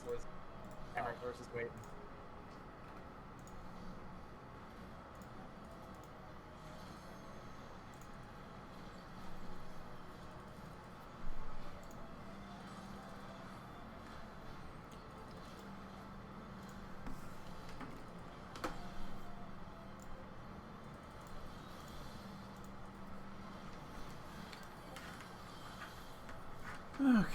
was Emmerich versus Waiting. Okay.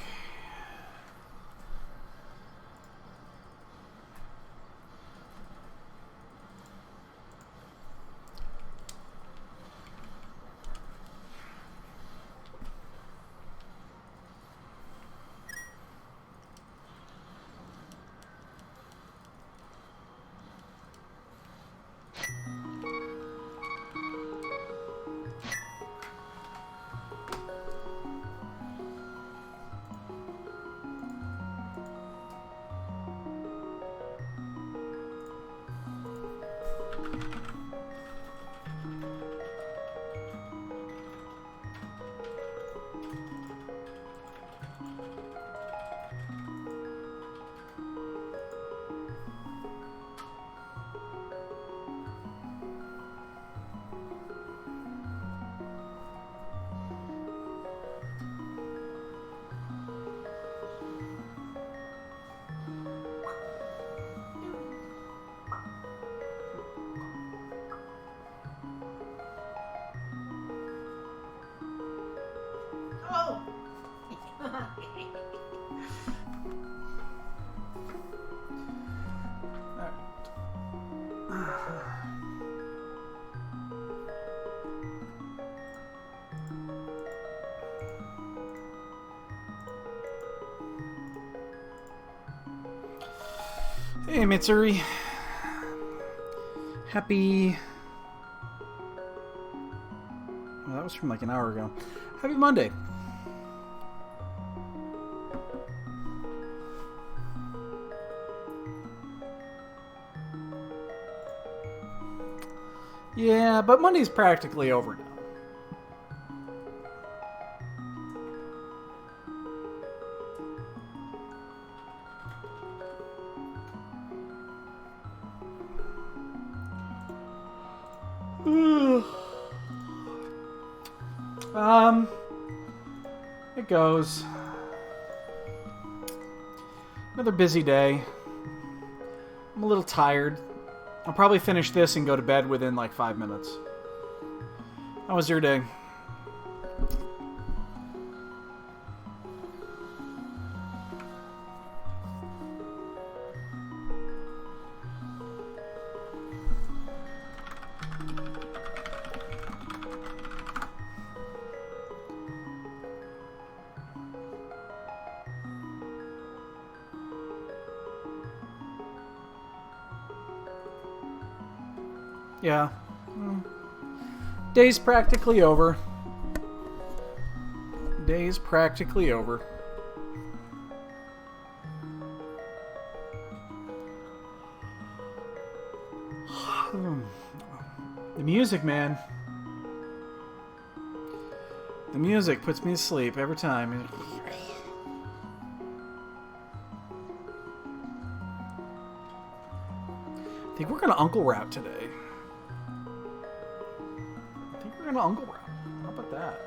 Oh! Hey, Mitsuri. Happy... Well, that was from like an hour ago. Happy Monday. Yeah, but Monday's practically over now. It goes. Another busy day. I'm a little tired. I'll probably finish this and go to bed within like 5 minutes. How was your day? Yeah. Day's practically over. Day's practically over. The music, man. The music puts me to sleep every time. I think we're gonna Uncle Rap today. Uncle Rap. How about that?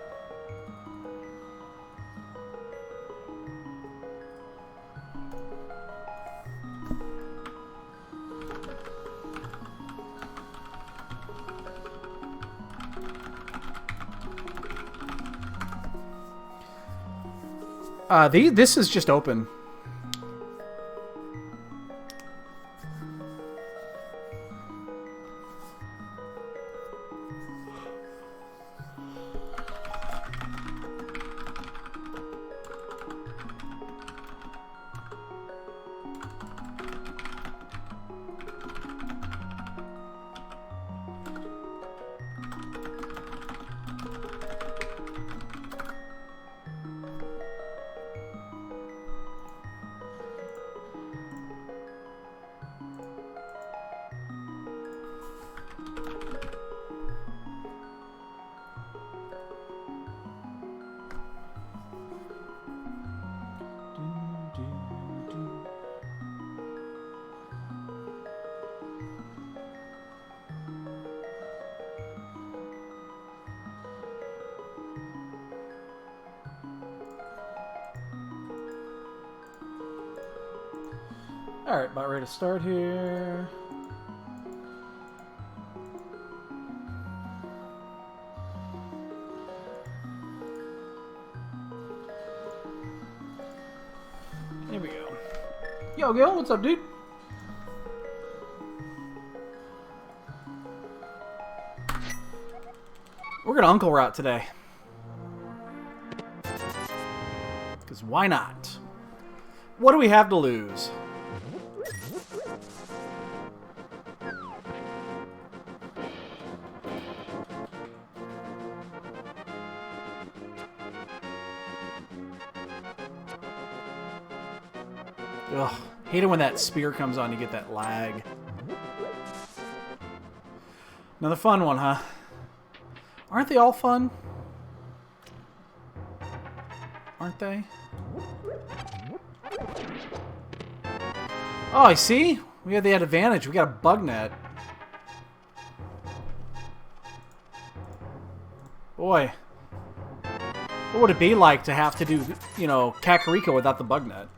This is just open. Alright, about ready to start here. Here we go. Yo, Gil, what's up, dude? We're gonna Uncle Route today. Because why not? What do we have to lose? Ugh, hate it when that spear comes on, you get that lag. Another fun one, huh? Aren't they all fun? Aren't they? Oh, I see. We had the advantage. We got a bug net. Boy. What would it be like to have to do, you know, Kakariko without the bug net?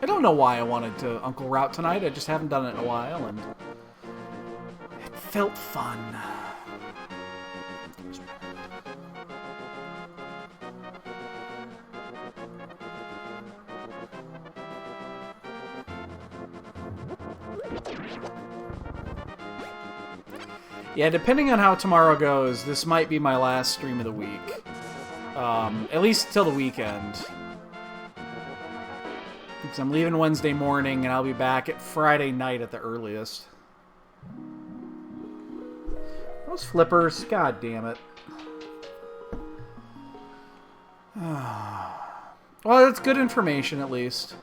I don't know why I wanted to Uncle Route tonight. I just haven't done it in a while, and it felt fun. Yeah, depending on how tomorrow goes, this might be my last stream of the week. At least till the weekend. Because I'm leaving Wednesday morning, and I'll be back at Friday night at the earliest. Those flippers, god damn it. Well, that's good information, at least.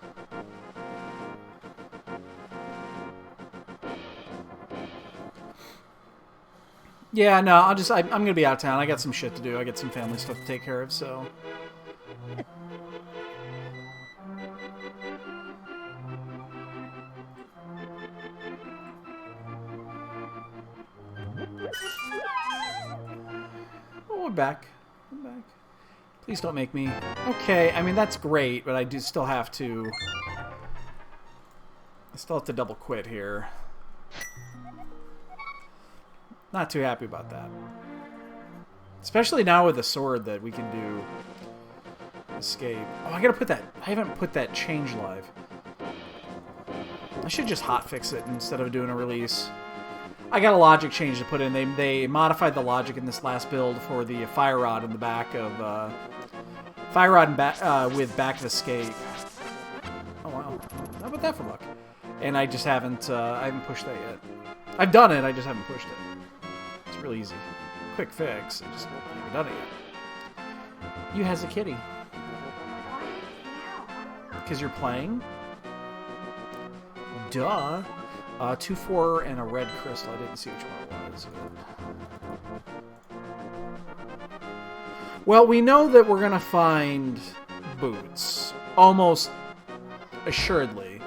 Yeah, no, I'm gonna be out of town. I got some shit to do. I got some family stuff to take care of, so... Oh, we're back. I'm back. Please don't make me... Okay, I mean, that's great, but I do still have to... I still have to double quit here. Not too happy about that. Especially now with the sword that we can do escape. Oh, I gotta put that... I haven't put that change live. I should just hotfix it instead of doing a release. I got a logic change to put in. They modified the logic in this last build for the fire rod in the back of fire rod and with back of escape. Oh wow, how about that for luck? And I just haven't I haven't pushed that yet. I've done it, I just haven't pushed it. It's really easy, quick fix. I just haven't done it yet. You has a kitty. Because you're playing. Duh. 2-4 and a red crystal. I didn't see which one it was. Well, we know that we're gonna find boots. Almost assuredly.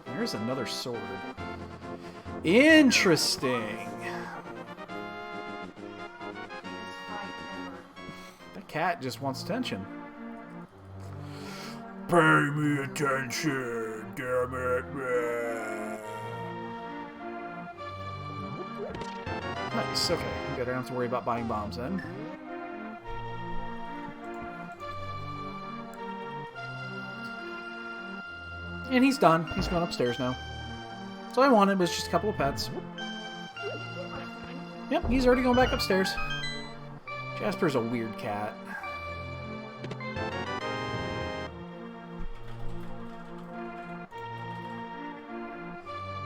There's another sword. Interesting. That cat just wants attention. Pay me attention, damn it. Nice, okay. Good, I don't have to worry about buying bombs then. And he's done. He's going upstairs now. So all I wanted was just a couple of pets. Yep, he's already going back upstairs. Jasper's a weird cat.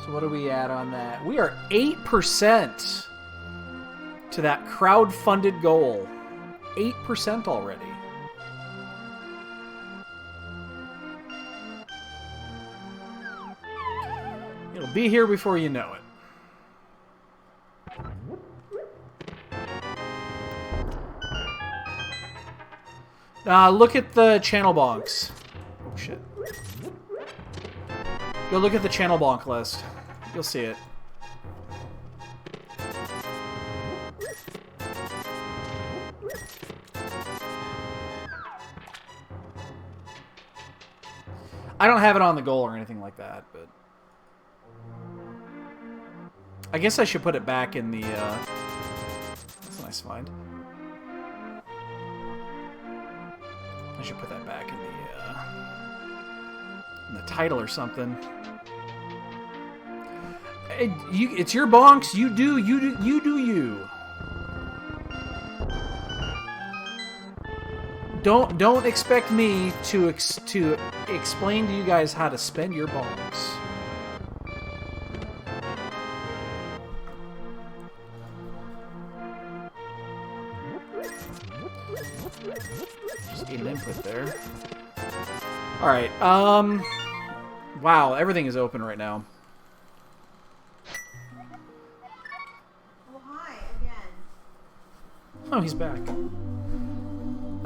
So what are we at on that? We are 8% to that crowd-funded goal. 8% already. It'll be here before you know it. Look at the channel bonks. Oh, shit. Go look at the channel bonk list. You'll see it. I don't have it on the goal or anything like that, but... I guess I should put it back in the, That's a nice find. I should put that back in the title or something. It's your bonks. You do you. Don't expect me to explain to you guys how to spend your bonks. Just need an input there. All right. Wow, everything is open right now. Oh, hi again. Oh, he's back.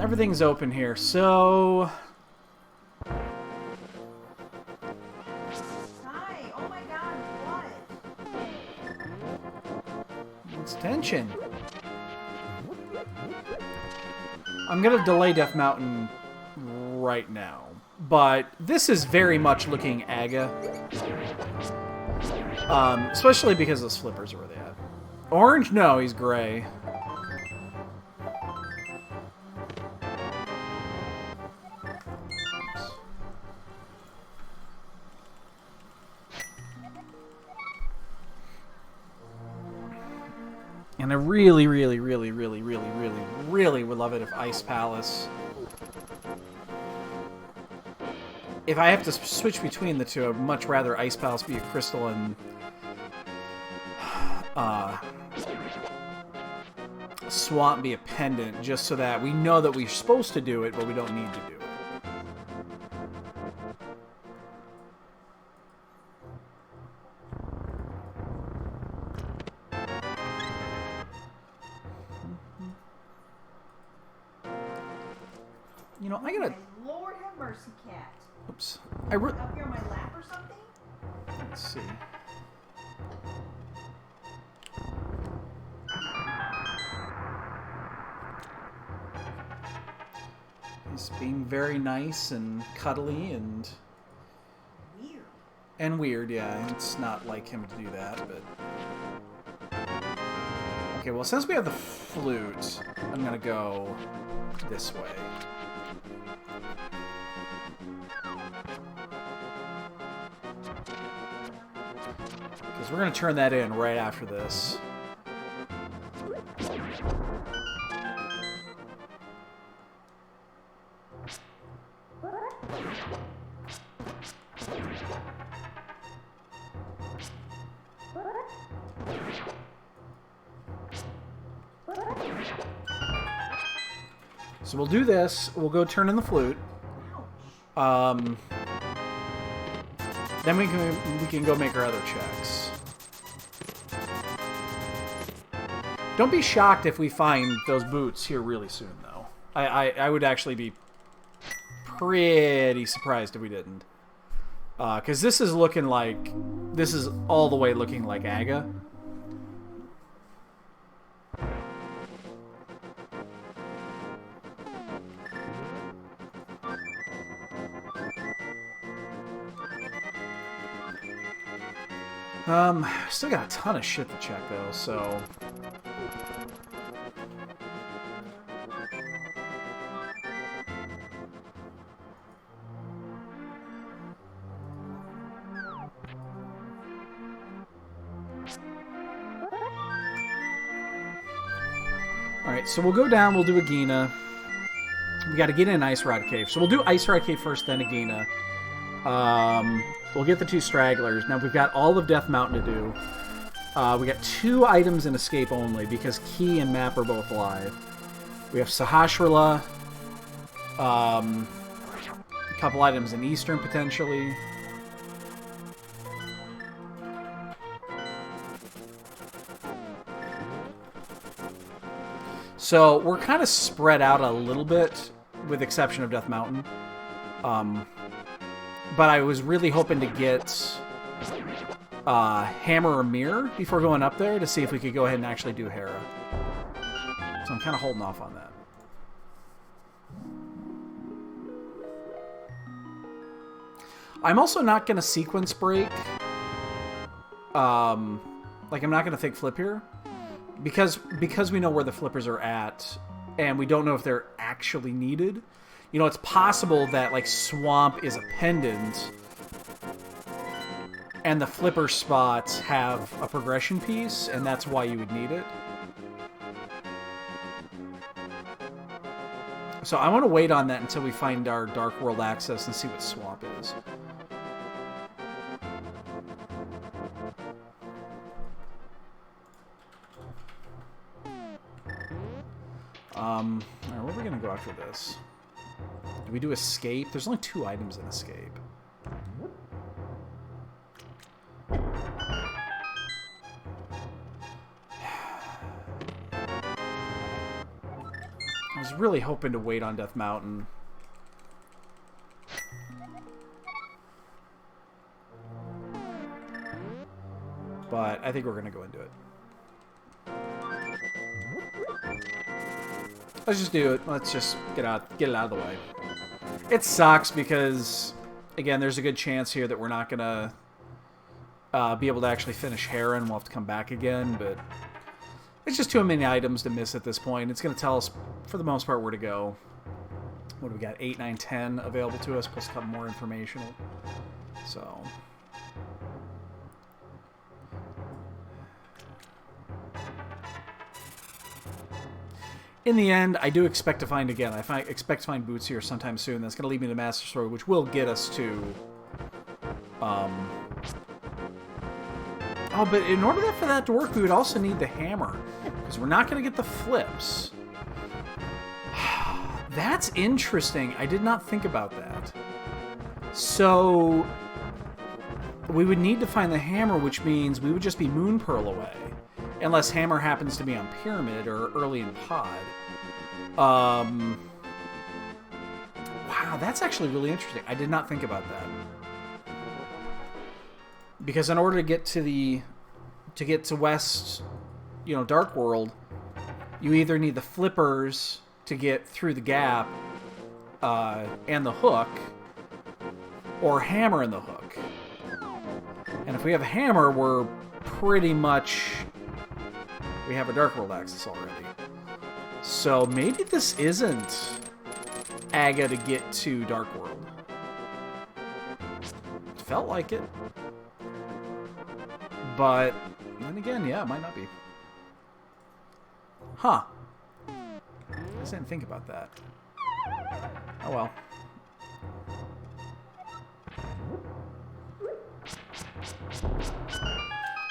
Everything's open here, so... Hi. Oh my God. What? It's tension. I'm gonna delay Death Mountain right now, but this is very much looking AGA. Especially because those flippers are where they at. Orange? No, he's gray. And I really would love it if Ice Palace... If I have to switch between the two, I'd much rather Ice Palace be a crystal and... Swamp be a pendant, just so that we know that we're supposed to do it, but we don't need to do it. You know, I gotta... My Lord have mercy, cat. Oops. Up here on my lap or something? Let's see. He's being very nice and cuddly and... Weird. And weird, yeah. It's not like him to do that, but... Okay, well, since we have the flute, I'm gonna go this way. Because we're gonna turn that in right after this. So we'll do this. We'll go turn in the flute. Then we can go make our other checks. Don't be shocked if we find those boots here really soon, though. I would actually be pretty surprised if we didn't. Because this is looking like... This is all the way looking like AGA. Still got a ton of shit to check, though, so... Alright, so we'll go down, we'll do Agina. We gotta get in Ice Rod Cave. So we'll do Ice Rod Cave first, then Agina. We'll get the two stragglers. Now we've got all of Death Mountain to do. We got 2 items in Escape only, because Key and Map are both live. We have Sahasrara. A couple items in Eastern, potentially. So we're kind of spread out a little bit with exception of Death Mountain. But I was really hoping to get Hammer or Mirror before going up there to see if we could go ahead and actually do Hera. So I'm kind of holding off on that. I'm also not going to sequence break. Like, I'm not going to think flip here. Because we know where the flippers are at, and we don't know if they're actually needed. You know, it's possible that, like, Swamp is a pendant, and the flipper spots have a progression piece, and that's why you would need it. So I want to wait on that until we find our Dark World access and see what Swamp is. Alright, where are we going to go after this? Do we do Escape? There's only 2 items in Escape. I was really hoping to wait on Death Mountain. But I think we're going to go into it. Let's just do it. Let's just get it out of the way. It sucks because, again, there's a good chance here that we're not going to be able to actually finish Hera and we'll have to come back again, but it's just too many items to miss at this point. It's going to tell us, for the most part, where to go. What do we got? 8, 9, 10 available to us, plus a couple more informational. So... in the end, I do expect to find, again, I expect to find Boots here sometime soon. That's going to lead me to Master Sword, which will get us to... Oh, but in order for that to work, we would also need the hammer. Because we're not going to get the flips. That's interesting. I did not think about that. So... we would need to find the hammer, which means we would just be Moon Pearl away. Unless Hammer happens to be on Pyramid or early in Pod. Wow, that's actually really interesting. I did not think about that. Because in order to get to West, you know, Dark World, you either need the flippers to get through the gap and the hook, or Hammer and the hook. And if we have a Hammer, we're pretty much... we have a Dark World access already. So maybe this isn't Aga to get to Dark World. It felt like it. But then again, yeah, it might not be. Huh. I just didn't think about that. Oh well.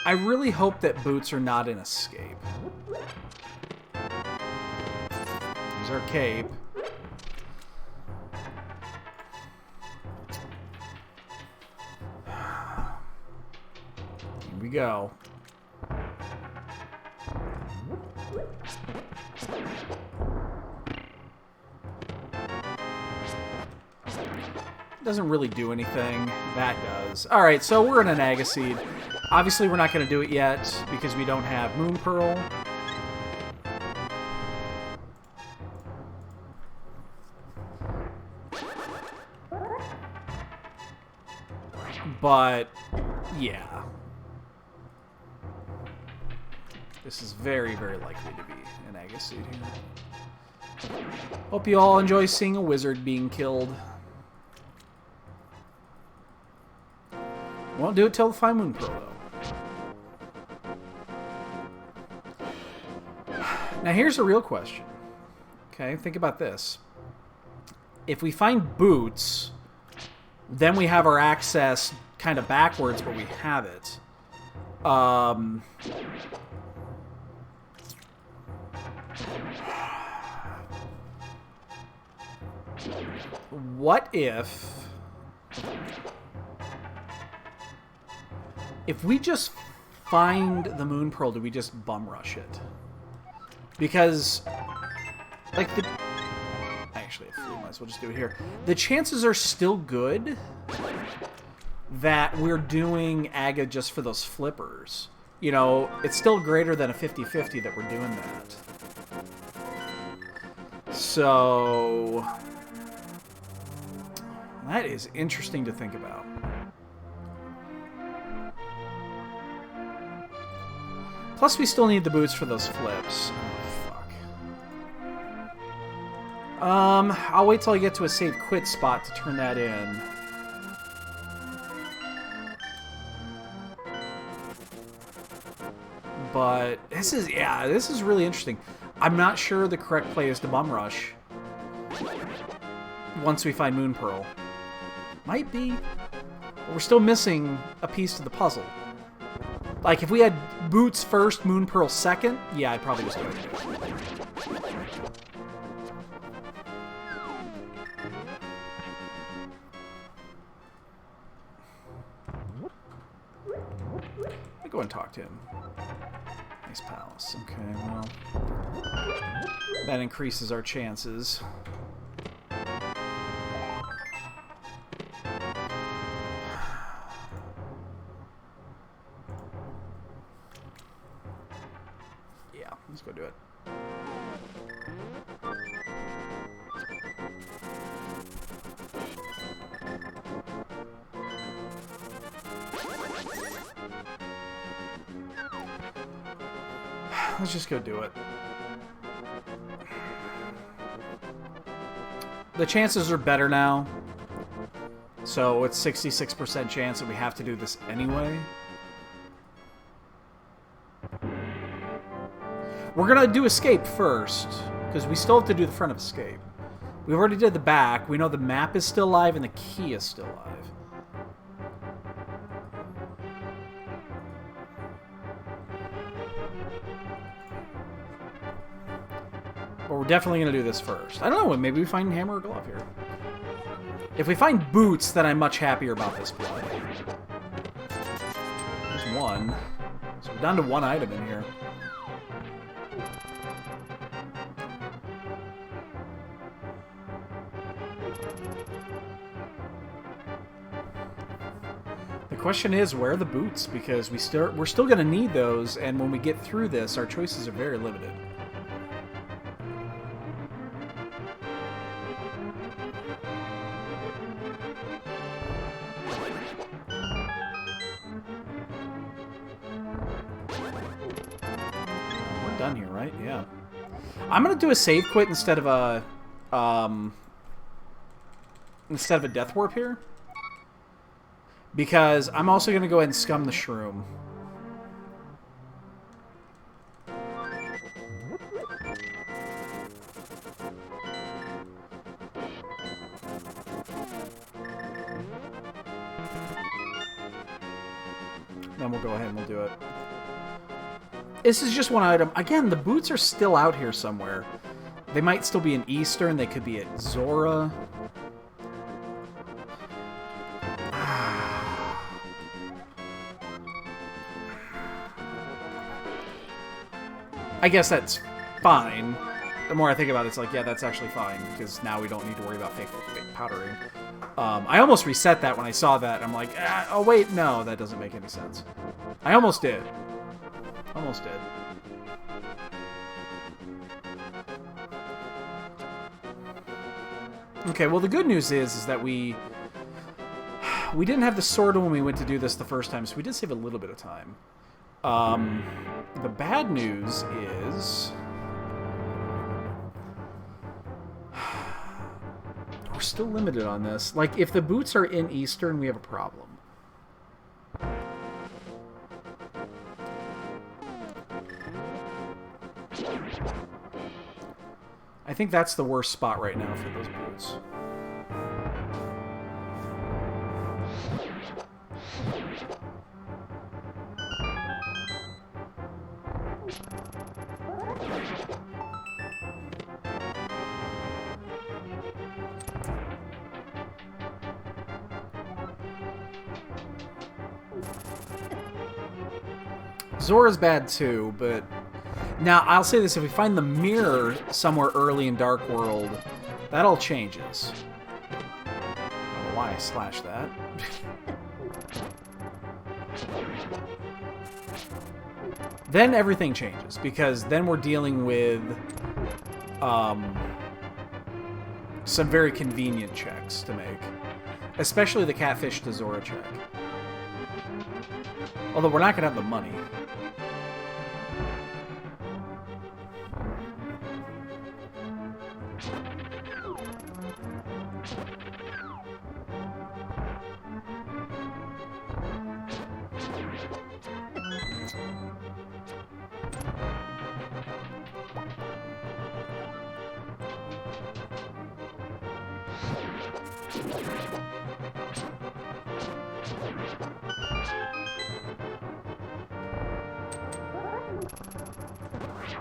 I really hope that boots are not an escape. There's our cape. Here we go. Doesn't really do anything. That does. Alright, so we're in an Agaseed. Obviously, we're not going to do it yet because we don't have Moon Pearl. But, yeah. This is very, very likely to be an Agaseed here. Hope you all enjoy seeing a wizard being killed. Won't do it till the Five Moon Pearl, though. Now, here's a real question. Okay, think about this. If we find boots, then we have our access kind of backwards, but we have it. What if we just find the Moon Pearl, do we just bum rush it? Because, like, hang Actually, might as well just do it here. The chances are still good that we're doing Aga just for those flippers. You know, it's still greater than a 50-50 that we're doing that. So... that is interesting to think about. Plus, we still need the boots for those flips. Oh, fuck. I'll wait till I get to a save quit spot to turn that in. But this is really interesting. I'm not sure the correct play is to bum rush once we find Moon Pearl. Might be, but we're still missing a piece to the puzzle. Like, if we had boots first, Moon Pearl second, yeah, I'd probably just go ahead and do it. Let me go and talk to him. Nice palace. Okay, well, that increases our chances. Yeah, let's go do it. Let's just go do it. The chances are better now. So it's 66% chance that we have to do this anyway. We're gonna do escape first, because we still have to do the front of escape. We already did the back. We know the map is still alive and the key is still alive. But we're definitely going to do this first. I don't know, maybe we find hammer or glove here. If we find boots, then I'm much happier about this play. There's one. So we're down to one item in here. The question is, where are the boots? Because we're still going to need those, and when we get through this, our choices are very limited. Done here, right? Yeah. I'm gonna do a save quit instead of a death warp here, because I'm also gonna go ahead and scum the shroom. Then we'll go ahead and we'll do it. This is just one item. Again, the boots are still out here somewhere. They might still be in Eastern. They could be at Zora. I guess that's fine. The more I think about it, it's like, yeah, that's actually fine, because now we don't need to worry about fake powdering. I almost reset that when I saw that. I'm like, oh wait, no, that doesn't make any sense. I almost did. Almost did. Okay, well the good news is that we didn't have the sword when we went to do this the first time, so we did save a little bit of time. The bad news is we're still limited on this. Like, if the boots are in Eastern, we have a problem. I think that's the worst spot right now for those boots. Zora's bad too, but now I'll say this: if we find the mirror somewhere early in Dark World, That all changes. I don't know why I slashed that. Then everything changes, because then we're dealing with some very convenient checks to make. Especially the Catfish to Zora check. Although we're not going to have the money.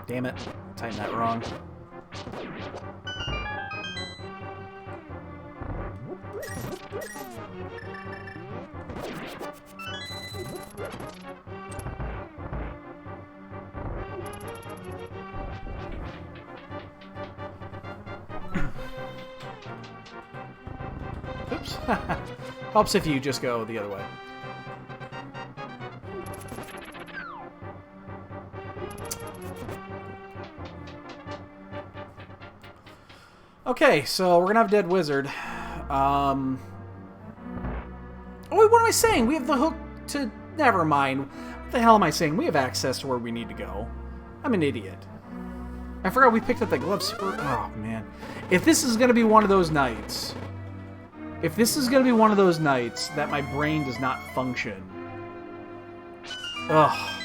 Damn it. Tighten that wrong. Oops. Helps if you just go the other way. Okay, so we're gonna have Dead Wizard. Oh wait, what am I saying? We have the hook to... Never mind. What the hell am I saying? We have access to where we need to go. I'm an idiot. I forgot we picked up the gloves. Oh, man. If this is gonna be one of those nights... If this is gonna be one of those nights that my brain does not function... Ugh.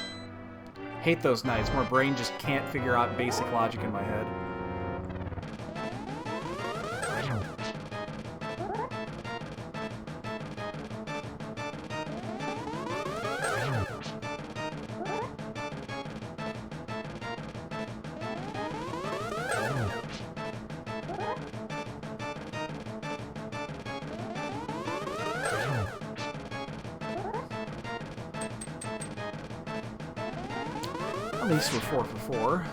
Hate those nights where my brain just can't figure out basic logic in my head. At least we're 4 for 4.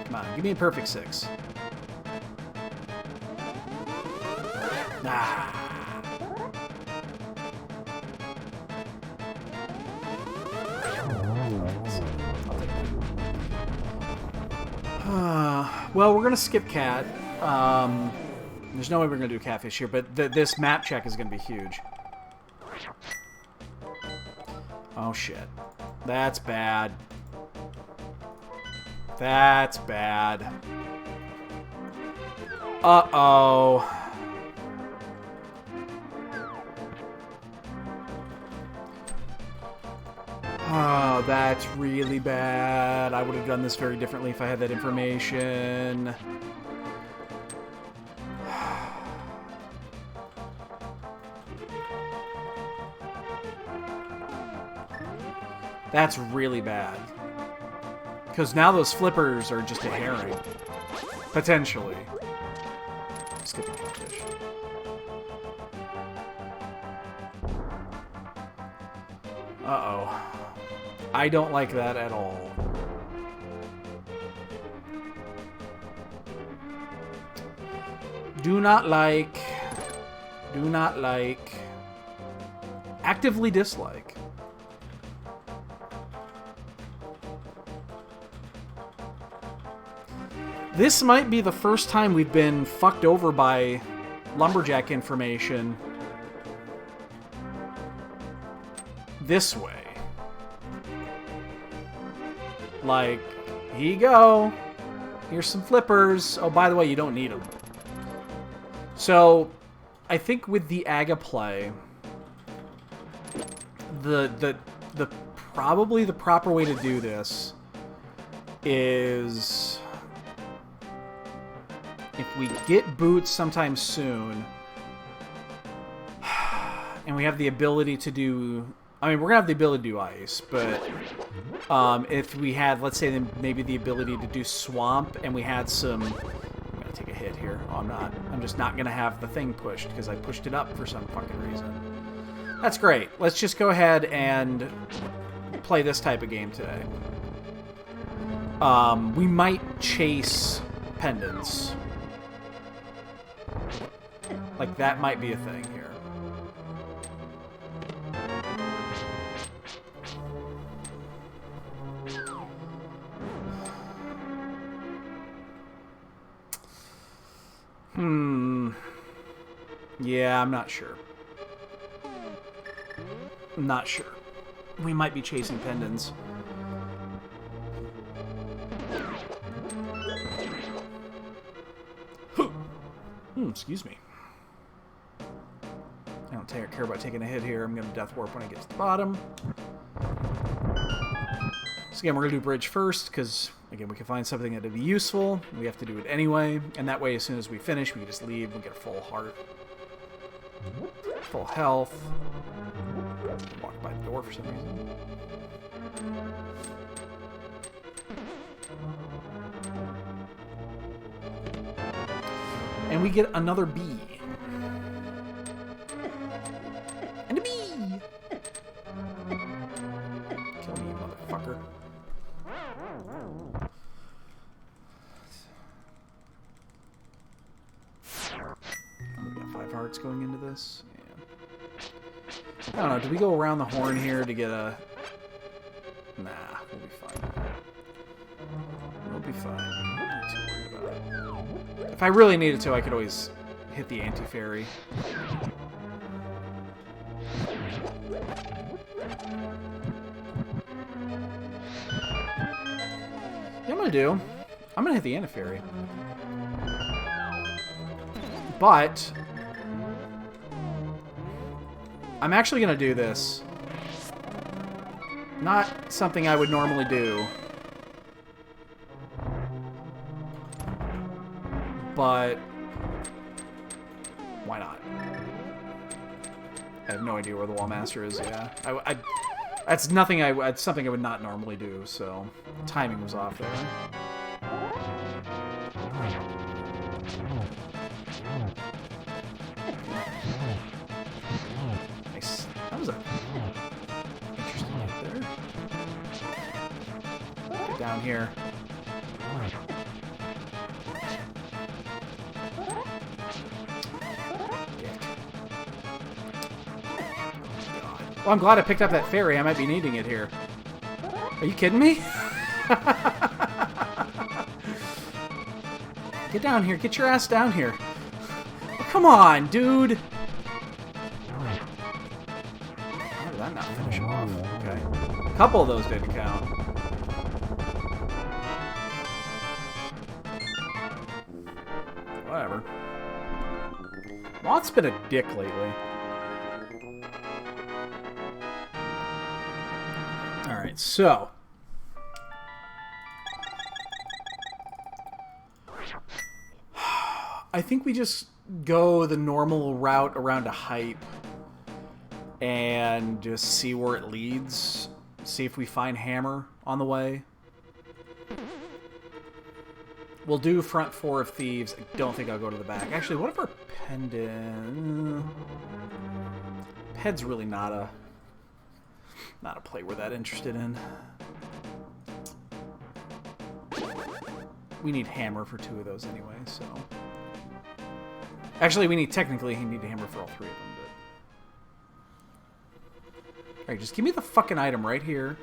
Come on, give me a perfect 6. Ah. Well, we're gonna skip cat. There's no way we're going to do catfish here, but this map check is going to be huge. Oh, shit. That's bad. That's bad. Uh-oh. Oh, that's really bad. I would have done this very differently if I had that information. That's really bad. Because now those flippers are just a herring. Potentially. Skipping catfish. Uh-oh. I don't like that at all. Do not like. Do not like. Actively dislike. This might be the first time we've been fucked over by lumberjack information this way. Like, here you go. Here's some flippers. Oh, by the way, you don't need them. So, I think with the Aga play, probably the proper way to do this is... If we get boots sometime soon, and we have the ability to do... I mean, we're going to have the ability to do ice, but if we had, let's say, maybe the ability to do swamp, and we had some... I'm going to take a hit here. Oh, I'm not. I'm just not going to have the thing pushed, because I pushed it up for some fucking reason. That's great. Let's just go ahead and play this type of game today. We might chase pendants. Like, that might be a thing here. Yeah, I'm not sure. I'm not sure. We might be chasing pendants. Excuse me. I don't care about taking a hit here. I'm going to death warp when I get to the bottom. So again, we're going to do bridge first, because, again, we can find something that would be useful. We have to do it anyway. And that way, as soon as we finish, we can just leave and get a full heart. Full health. Walk by the door for some reason. And we get another bee. And a bee! Kill me, you motherfucker. We got 5 hearts going into this. Yeah. I don't know, do we go around the horn here to get a... Nah, we'll be fine. We'll be fine. I'm not too worried about it. If I really needed to, I could always hit the anti-fairy. Yeah, I'm gonna hit the anti-fairy. But I'm actually gonna do this. Not something I would normally do. But why not? I have no idea where the wall master is. Yeah, that's nothing. It's something I would not normally do. So timing was off there. Nice. That was a interesting hit there. Get down here. Well, I'm glad I picked up that fairy. I might be needing it here. Are you kidding me? Get down here. Get your ass down here. Oh, come on, dude. How did that not finish him off? Okay. A couple of those didn't count. Whatever. Moth's been a dick lately. Alright, so I think we just go the normal route around a hype and just see where it leads. See if we find hammer on the way. We'll do front 4 of thieves. I don't think I'll go to the back. Actually, what if our pendant... Ped's really not a play we're that interested in. We need hammer for 2 of those anyway, so... Actually, we need technically a hammer for all 3 of them, but... Alright, just give me the fucking item right here,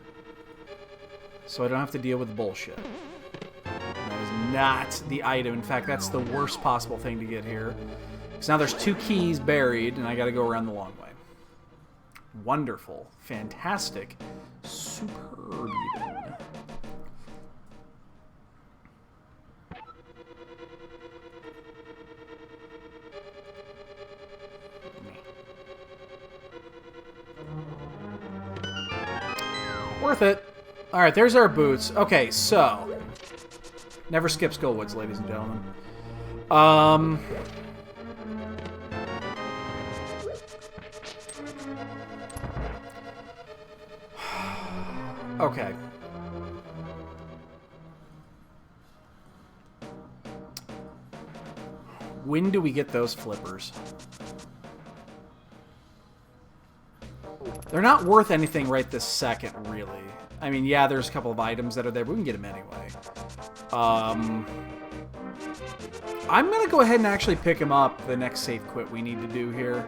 so I don't have to deal with the bullshit. That is not the item. In fact, that's the worst possible thing to get here. Because now there's 2 keys buried, and I gotta go around the long way. Wonderful. Fantastic. Superb even. Worth it. Alright, there's our boots. Okay, so. Never skip Skullwoods, ladies and gentlemen. Okay. When do we get those flippers? They're not worth anything right this second, really. I mean, yeah, there's a couple of items that are there, but we can get them anyway. I'm going to go ahead and actually pick him up the next safe quit we need to do here.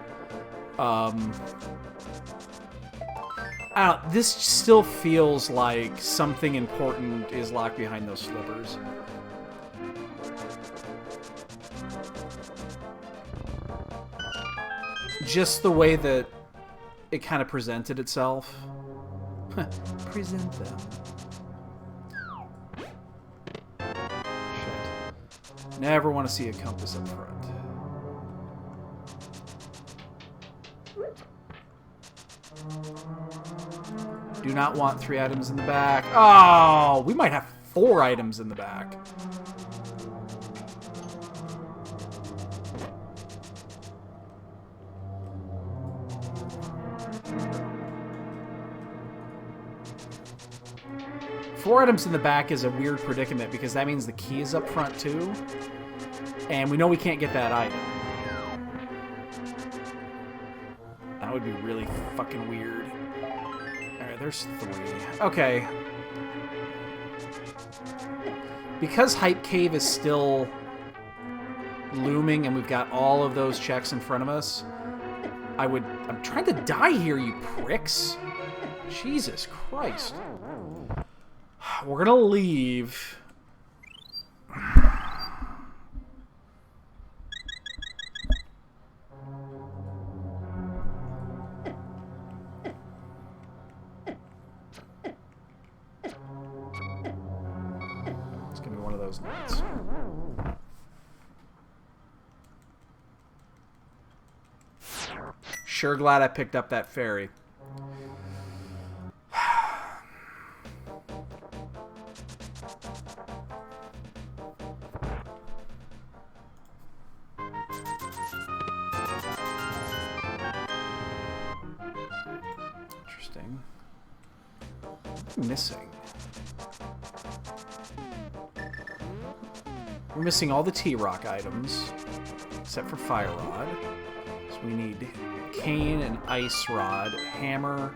This still feels like something important is locked behind those flippers. Just the way that it kind of presented itself. Present them. Shit. Never want to see a compass up front. Do not want 3 items in the back. Oh, we might have 4 items in the back. Four items in the back is a weird predicament because that means the key is up front too. And we know we can't get that item. That would be really fucking weird. Alright, there's 3. Okay. Because Hype Cave is still looming and we've got all of those checks in front of us, I'm trying to die here, you pricks. Jesus Christ. We're gonna leave. It's gonna be one of those nights. Sure glad I picked up that ferry. Interesting. Missing. We're missing all the T-Rock items, except for Fire Rod. So we need Cane and Ice Rod, Hammer,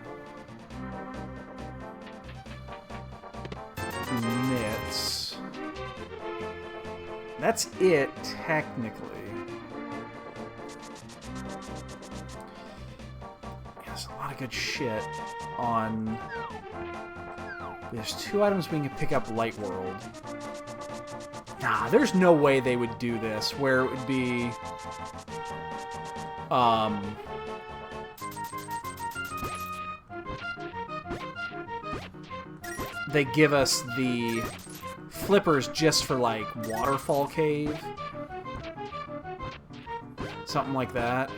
Mitts. That's it, technically. There's a lot of good shit on... There's 2 items we can pick up Light World. Nah, there's no way they would do this, where it would be... They give us the flippers just for, like, Waterfall Cave. Something like that.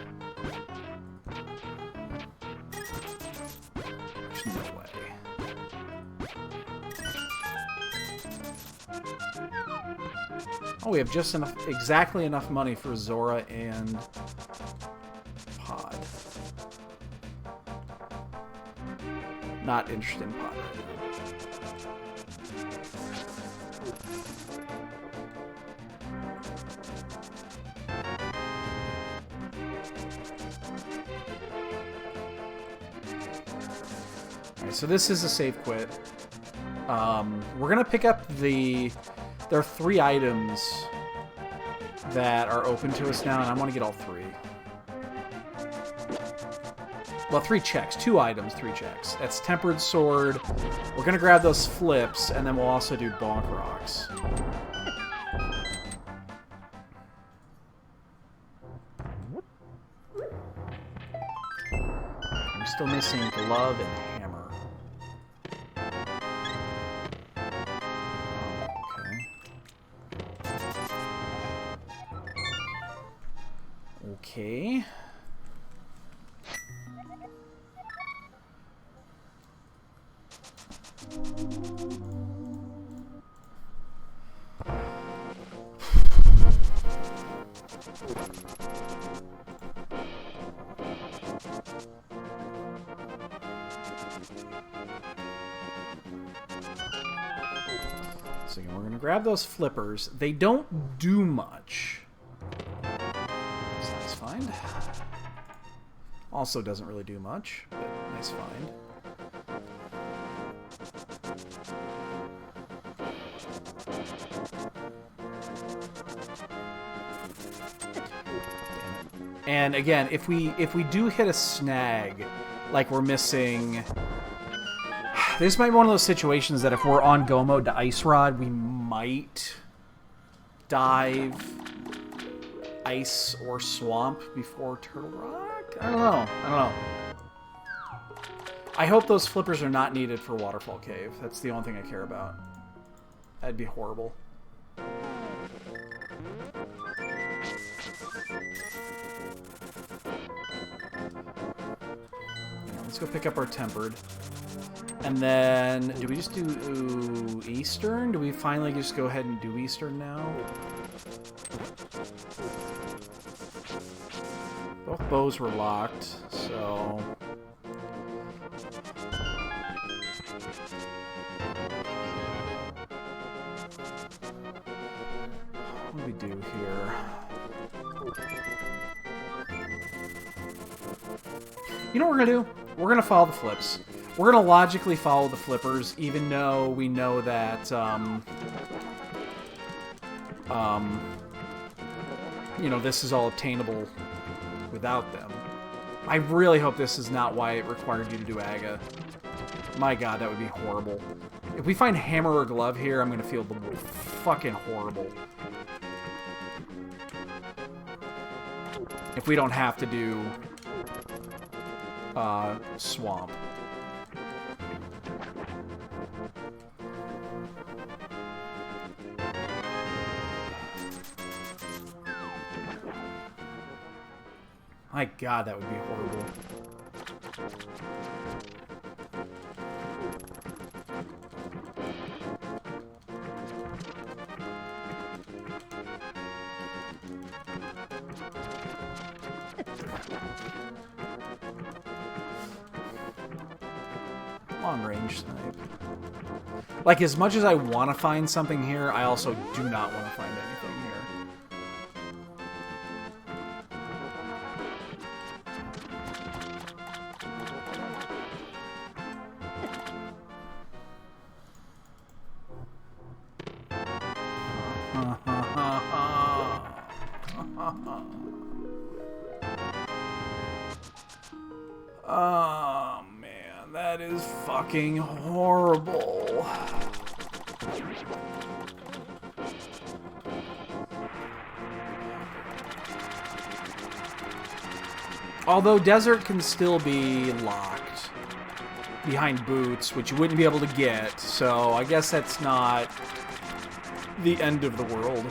There's no way. Oh, we have just enough, exactly enough money for Zora and Pod. Not interested in Pod right now. Alright, so this is a safe quit. We're gonna pick up the... There are 3 items that are open to us now, and I want to get all 3. Well, 3 checks. 2 items, 3 checks. That's Tempered Sword. We're going to grab those flips, and then we'll also do Bonk Rocks. I'm still missing Glove and Hammer. Okay. So again, we're going to grab those flippers. They don't do much. So that's fine. Also doesn't really do much, but nice find. And again, if we do hit a snag, like we're missing, this might be one of those situations that if we're on go mode to Ice Rod, we might dive Ice or Swamp before Turtle Rock? I don't know. I hope those flippers are not needed for Waterfall Cave. That's the only thing I care about. That'd be horrible. Let's go pick up our Tempered. And then, do we just do Eastern? Do we finally just go ahead and do Eastern now? Both bows were locked, so... What do we do here? You know what we're going to do? We're going to follow the flips. We're going to logically follow the flippers, even though we know that, you know, this is all obtainable without them. I really hope this is not why it required you to do Aga. My god, that would be horrible. If we find Hammer or Glove here, I'm going to feel fucking horrible. If we don't have to do Swamp. My god, that would be horrible. Long range snipe. Like, as much as I want to find something here, I also do not want to find anything here. Oh, man, that is fucking horrible. Although Desert can still be locked behind boots, which you wouldn't be able to get, so I guess that's not the end of the world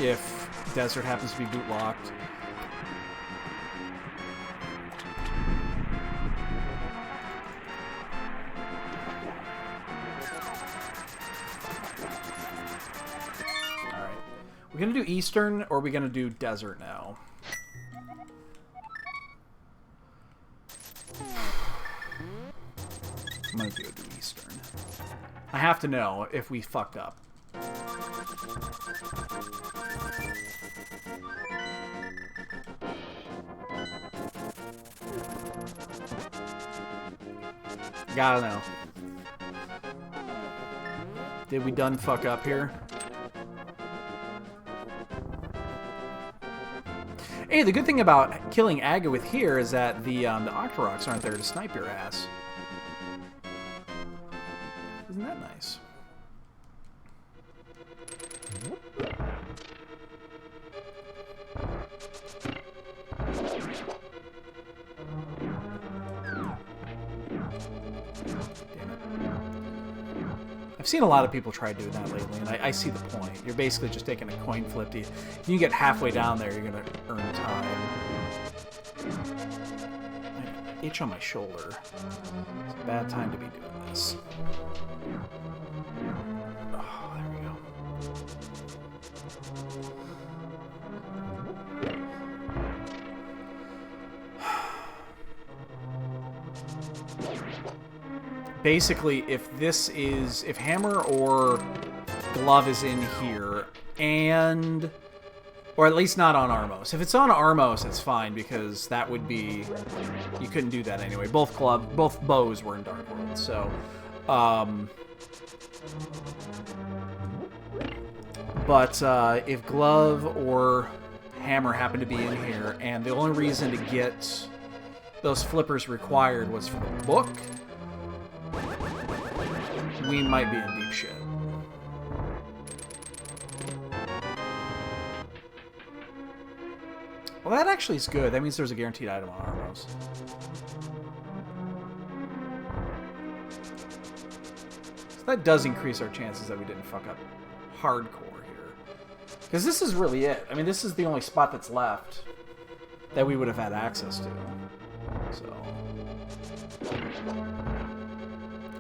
if Desert happens to be boot locked. We're gonna do Eastern, or are we gonna do Desert now? I'm gonna do Eastern. I have to know if we fucked up. Gotta know. Did we done fuck up here? Hey, the good thing about killing Aga with here is that the Octoroks aren't there to snipe your ass. Isn't that nice? Damn it. I've seen a lot of people try doing that lately, and I see the point. You're basically just taking a coin flip. If you get halfway down there, you're going to earn time. I itch on my shoulder. It's a bad time to be doing this. Oh, there we go. Basically, if Hammer or Glove is in here, and... or at least not on Armos. If it's on Armos, it's fine, because that would be... you couldn't do that anyway. Both bows were in Dark World, so... But if glove or hammer happen to be in here, and the only reason to get those flippers required was for the book, we might be in deep shit. Well, that actually is good. That means there's a guaranteed item on Armos. So that does increase our chances that we didn't fuck up hardcore here. Because this is really it. I mean, this is the only spot that's left that we would have had access to. So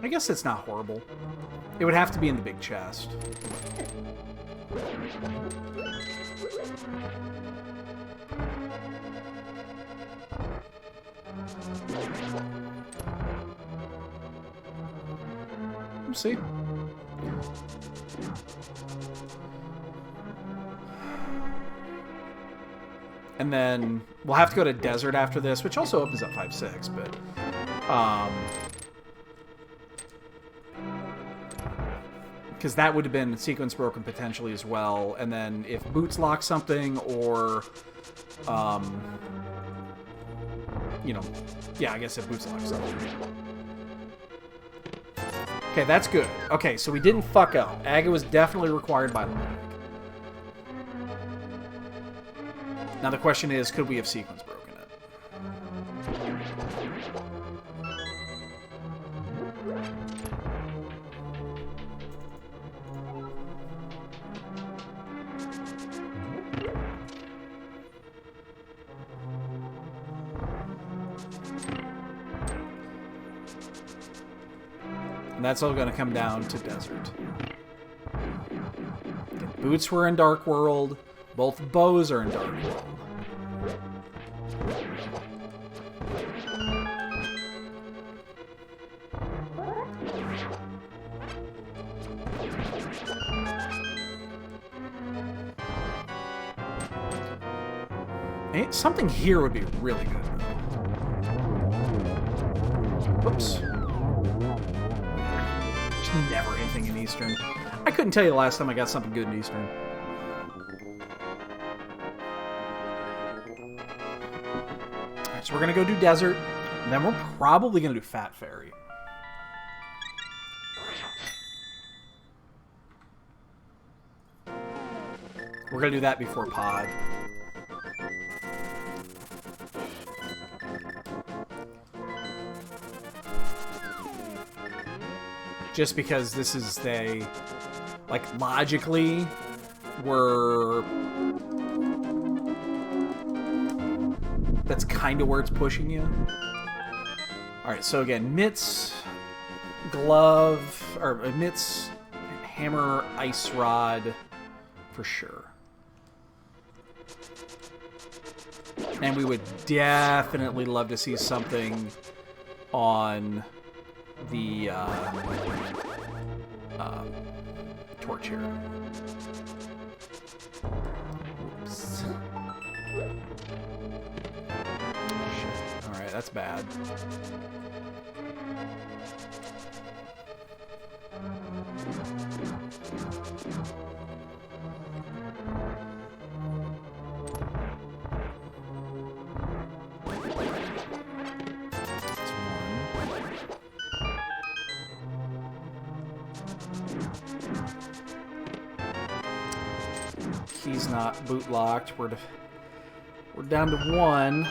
I guess it's not horrible. It would have to be in the big chest. Let's see. And then we'll have to go to Desert after this, which also opens up 5-6, but because that would have been sequence broken potentially as well. And then if Boots lock something, or you know, yeah, I guess if Boots lock something. Okay, that's good. Okay, so we didn't fuck up. Aga was definitely required by law. Now the question is, could we have sequence broken it? And that's all going to come down to Desert. The Boots were in Dark World. Both bows are in Dark World. Something here would be really good. Whoops. There's never anything in Eastern. I couldn't tell you the last time I got something good in Eastern. Alright, so we're going to go do Desert, and then we're probably going to do Fat Fairy. We're going to do that before Pod. Just because this is like, logically, that's kind of where it's pushing you. Alright, so again, mitts, glove, or mitts, hammer, ice rod, for sure. And we would definitely love to see something on the torch here. Oops. Shit. Alright, that's bad. He's not boot locked. We're down to 1.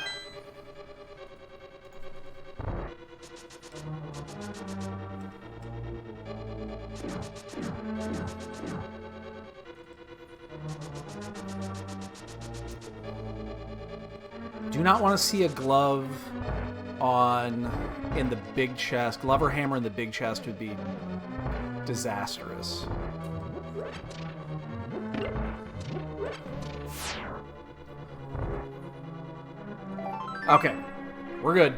Do not want to see a glove in the big chest. Glove or hammer in the big chest would be disastrous. Okay, we're good.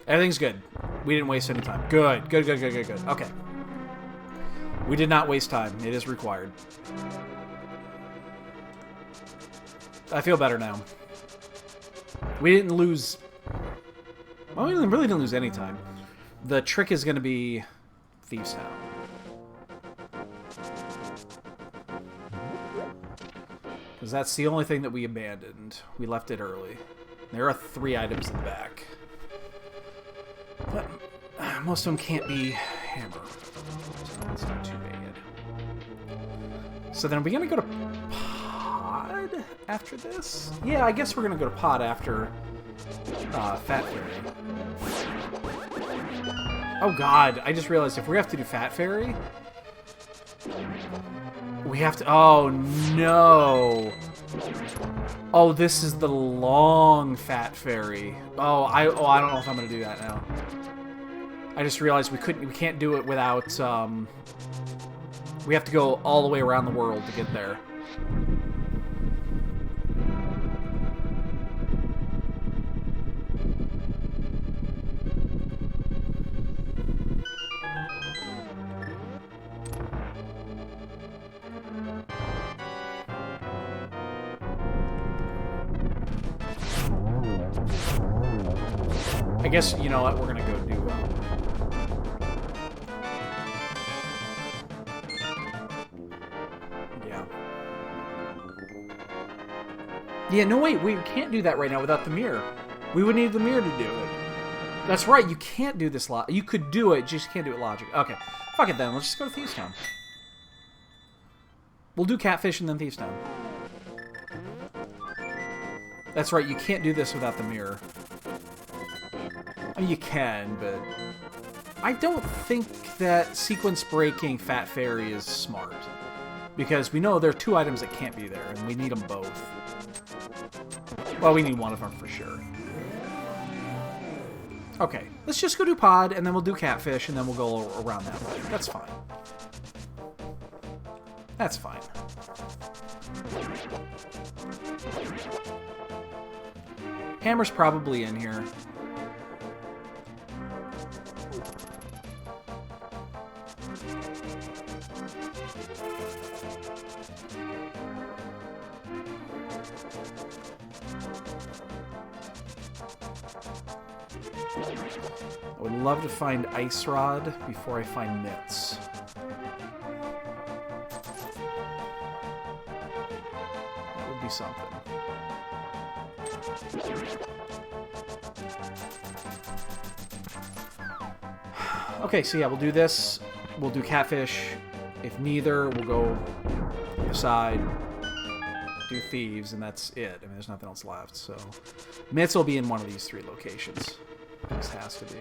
Everything's good. We didn't waste any time. Good, good, good, good, good, good. Okay. We did not waste time. It is required. I feel better now. We didn't lose... Well, we really didn't lose any time. The trick is going to be Thieves Town. Because that's the only thing that we abandoned. We left it early. There are 3 items in the back. But most of them can't be hammer. So it's not too bad. So then are we going to go to pod after this? Yeah, I guess we're going to go to pod after Fat Fairy. Oh god, I just realized if we have to do Fat Fairy... We have to... Oh, no. Oh, this is the long Fat Fairy. Oh, I don't know if I'm going to do that now. I just realized we can't do it without... We have to go all the way around the world to get there. I guess, you know what, we're gonna go do... Yeah, no, wait, we can't do that right now without the mirror. We would need the mirror to do it. That's right, you can't do this you could do it, just can't do it logic. Okay, fuck it then, let's just go to Thieves Town. We'll do Catfish and then Thieves Town. That's right, you can't do this without the mirror. I mean, you can, but... I don't think that sequence breaking Fat Fairy is smart. Because we know there are 2 items that can't be there, and we need them both. Well, we need one of them for sure. Okay, let's just go do pod, and then we'll do Catfish, and then we'll go around that way. That's fine. That's fine. Hammer's probably in here. I would love to find Ice Rod before I find Mitts. That would be something. Okay, so yeah, we'll do this. We'll do Catfish. If neither, we'll go aside, do Thieves, and that's it. I mean, there's nothing else left, so... Mitts will be in one of these 3 locations. This has to be.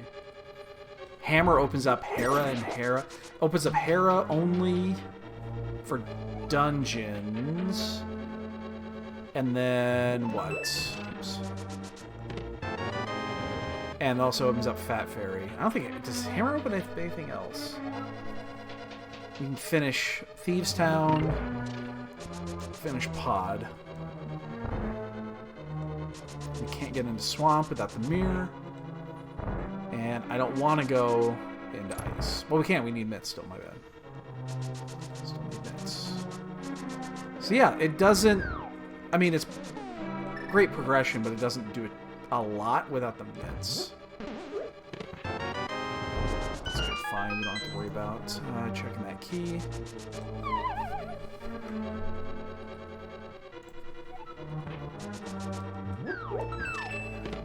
Hammer opens up Hera and Hera. Opens up Hera only for dungeons. And then what? Oops. And also opens up Fat Fairy. I don't think it... Does Hammer open anything else? We can finish Thieves Town. Finish Pod. We can't get into Swamp without the mirror. And I don't want to go into Ice. Well, we can't. We need Mitts still. My bad. Still need Mitts. So yeah, it doesn't... I mean, it's great progression, but it doesn't do it a lot without the Mitts. That's good. Fine. We don't have to worry about checking that key.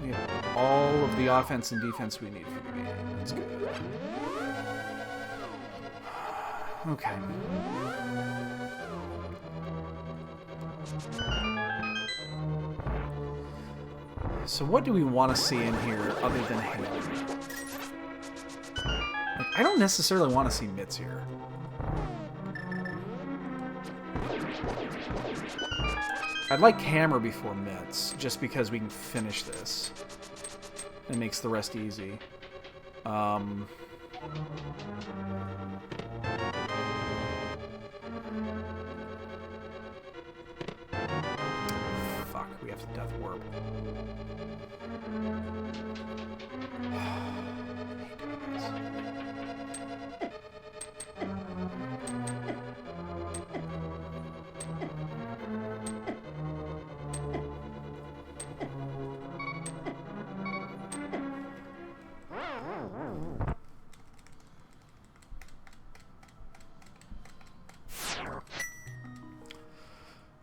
We have all of the offense and defense we need for the game. That's good. Okay. So what do we want to see in here other than Hammer? Like, I don't necessarily want to see Mitts here. I'd like Hammer before Mitts, just because we can finish this. It makes the rest easy. Fuck, we have to Death Warp.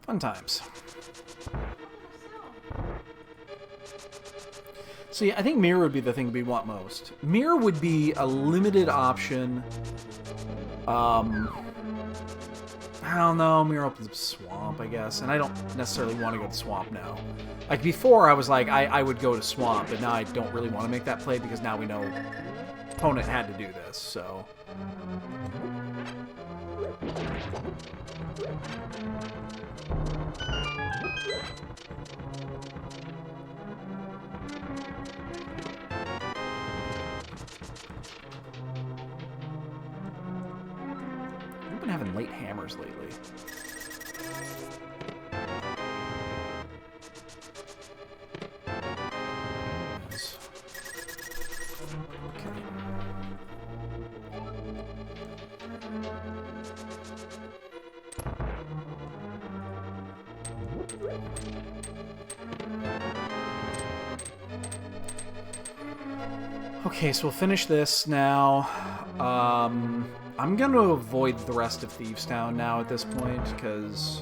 Fun times. See, I think mirror would be the thing we want most. Mirror would be a limited option. I don't know. Mirror opens up swamp, I guess. And I don't necessarily want to go to swamp now. Like, before, I was like, I would go to swamp. But now I don't really want to make that play because now we know opponent had to do this, so... We've been having late hammers lately. Okay, so we'll finish this now. I'm going to avoid the rest of Thieves Town now at this point, because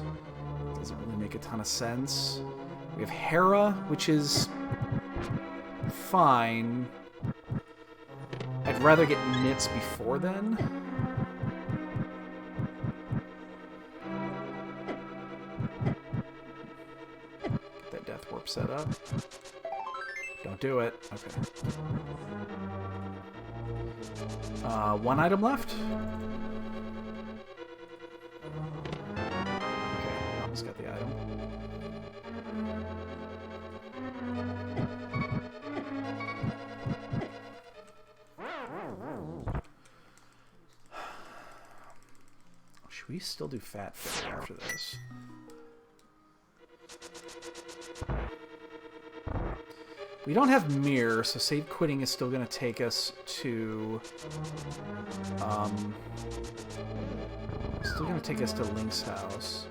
it doesn't really make a ton of sense. We have Hera, which is fine. I'd rather get Nits before then. Get that Death Warp set up. Don't do it. Okay. One item left. Okay, almost got the item. Should we still do Fat Fit after this? We don't have Mirror, so save quitting is still going to take us to... still going to take us to Link's house.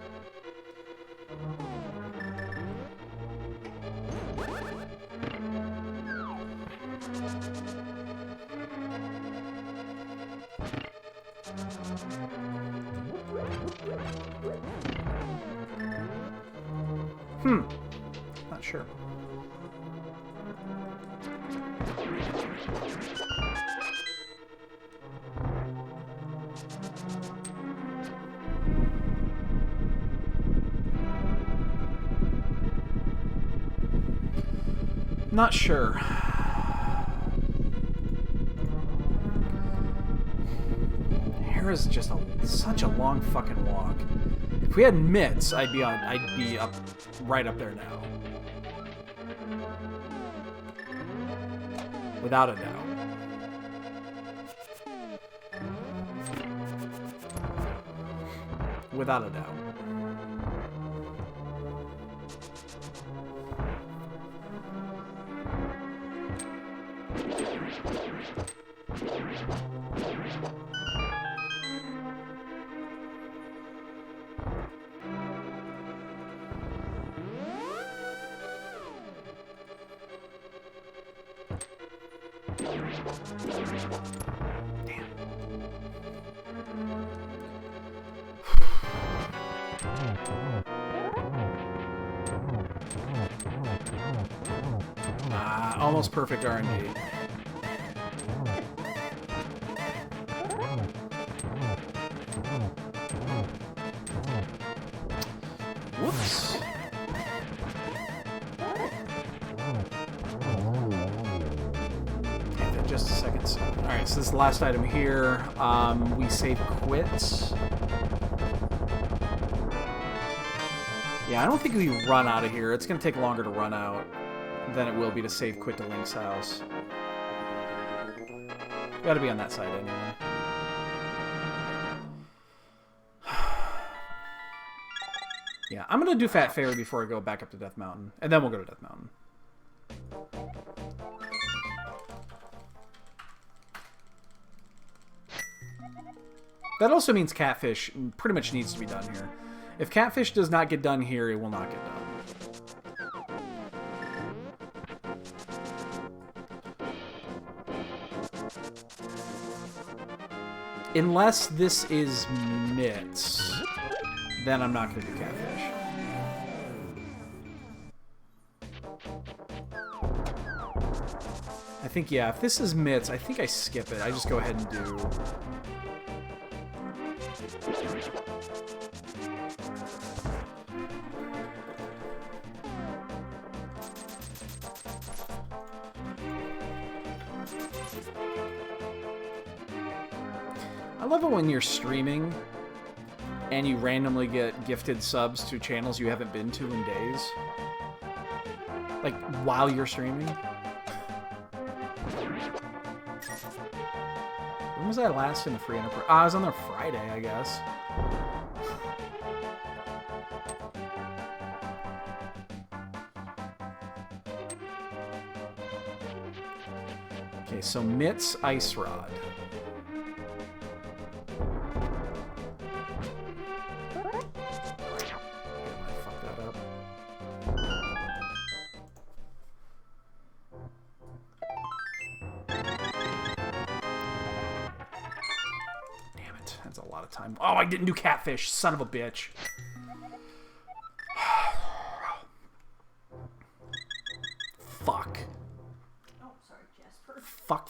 Not sure. Not sure. Hera's just such a long fucking walk. If we had mitts, I'd be up right up there now. Without a doubt. Without a doubt. Almost perfect RNG. Whoops. Okay, just a second. Alright, so this last item here, we save quits. Yeah, I don't think we run out of here. It's going to take longer to run out than it will be to save quit to Link's house. Gotta be on that side anyway. Yeah, I'm gonna do Fat Fairy before I go back up to Death Mountain, and then we'll go to Death Mountain. That also means Catfish pretty much needs to be done here. If Catfish does not get done here, it will not get done. Unless this is Mitts, then I'm not going to do Catfish. think, yeah, if this is mitts, I think I skip it. I just go ahead and do... I love it when you're streaming and you randomly get gifted subs to channels you haven't been to in days. Like, while you're streaming. When was I last in the free enterprise? I was on there Friday, I guess. Okay, so Mitts Ice Rod. Oh, I didn't do catfish. Son of a bitch. Fuck. Oh, sorry, Jasper. Fuck.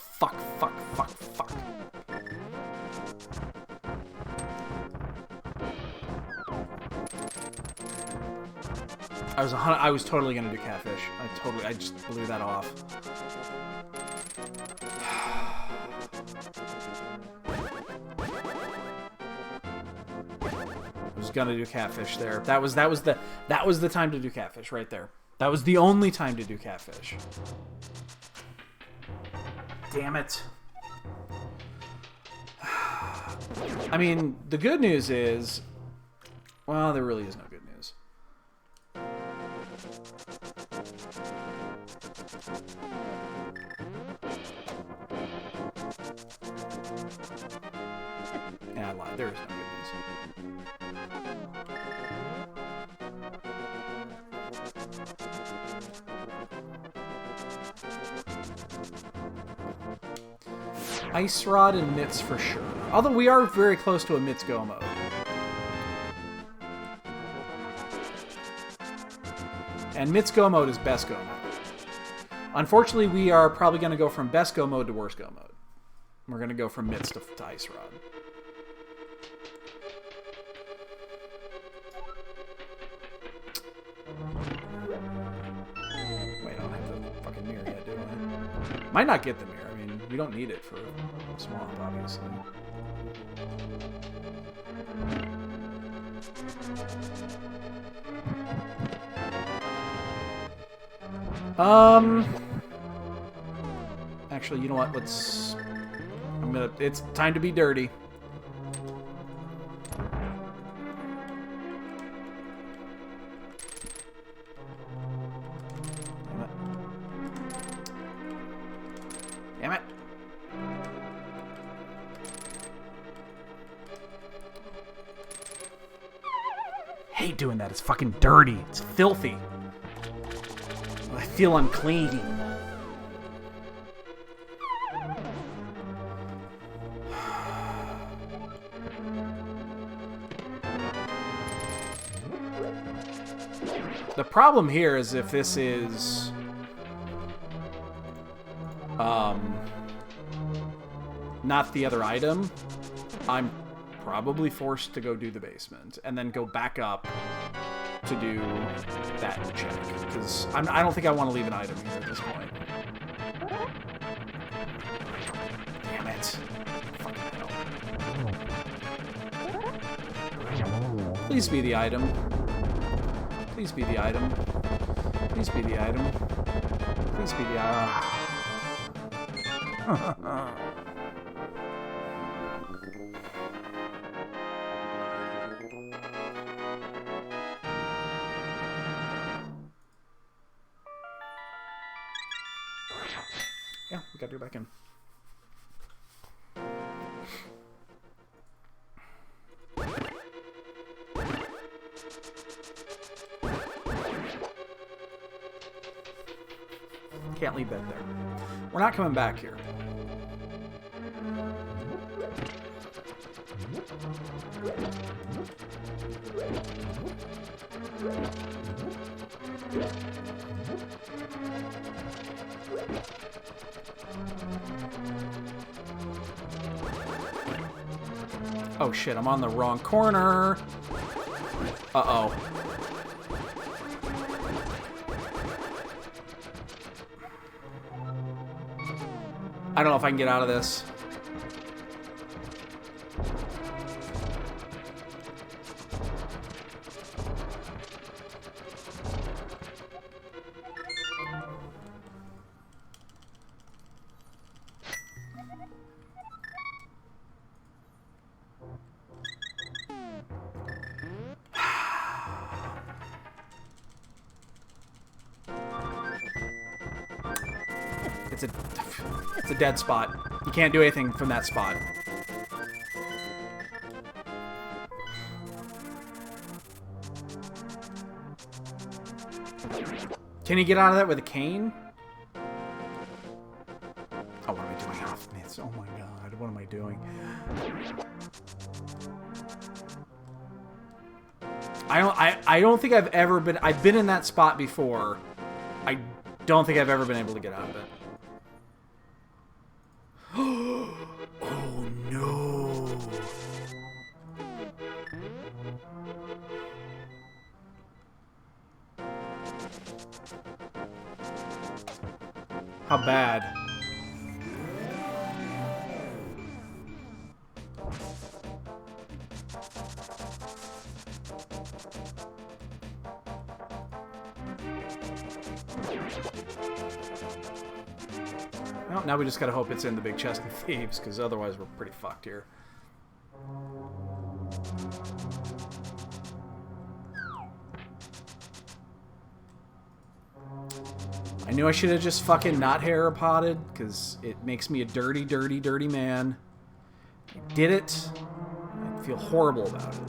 I was totally gonna do catfish. I just blew that off. Gonna do catfish there. That was the time to do catfish right there. That was the only time to do catfish. Damn it. I mean, the good news is, well, there really is no good news. Yeah, I lied. There is no good news. Ice Rod and Mitts for sure. Although we are very close to a Mitts Go mode. And Mitts Go mode is best Go mode. Unfortunately, we are probably going to go from best Go mode to worst Go mode. We're going to go from Mitts to Ice Rod. Wait, I don't have the fucking mirror yet, do I? Might not get the mirror. I mean, we don't need it for Swamp, obviously. Actually, you know what? It's time to be dirty. Damn it. Hate doing that. It's fucking dirty. It's filthy. I feel unclean. The problem here is if this is not the other item, I'm probably forced to go do the basement and then go back up to do that check, because I don't think I want to leave an item here at this point. Damn it. Fucking hell. Please be the item. Please be the item. Please be the item. Please be the item. Yeah, we gotta go back in. Can't leave that there. We're not coming back here. Oh shit, I'm on the wrong corner. Uh-oh. I don't know if I can get out of this. It's a dead spot. You can't do anything from that spot. Can you get out of that with a cane? Oh, what am I doing? Oh, oh my god, what am I doing? I don't think I've ever been... I've been in that spot before. I don't think I've ever been able to get out of it. Oh no. How bad? Well, now we just gotta hope it's in the big chest of thieves, because otherwise we're pretty fucked here. I knew I should have just fucking not Herapotted, because it makes me a dirty, dirty, dirty man. I did it. I feel horrible about it.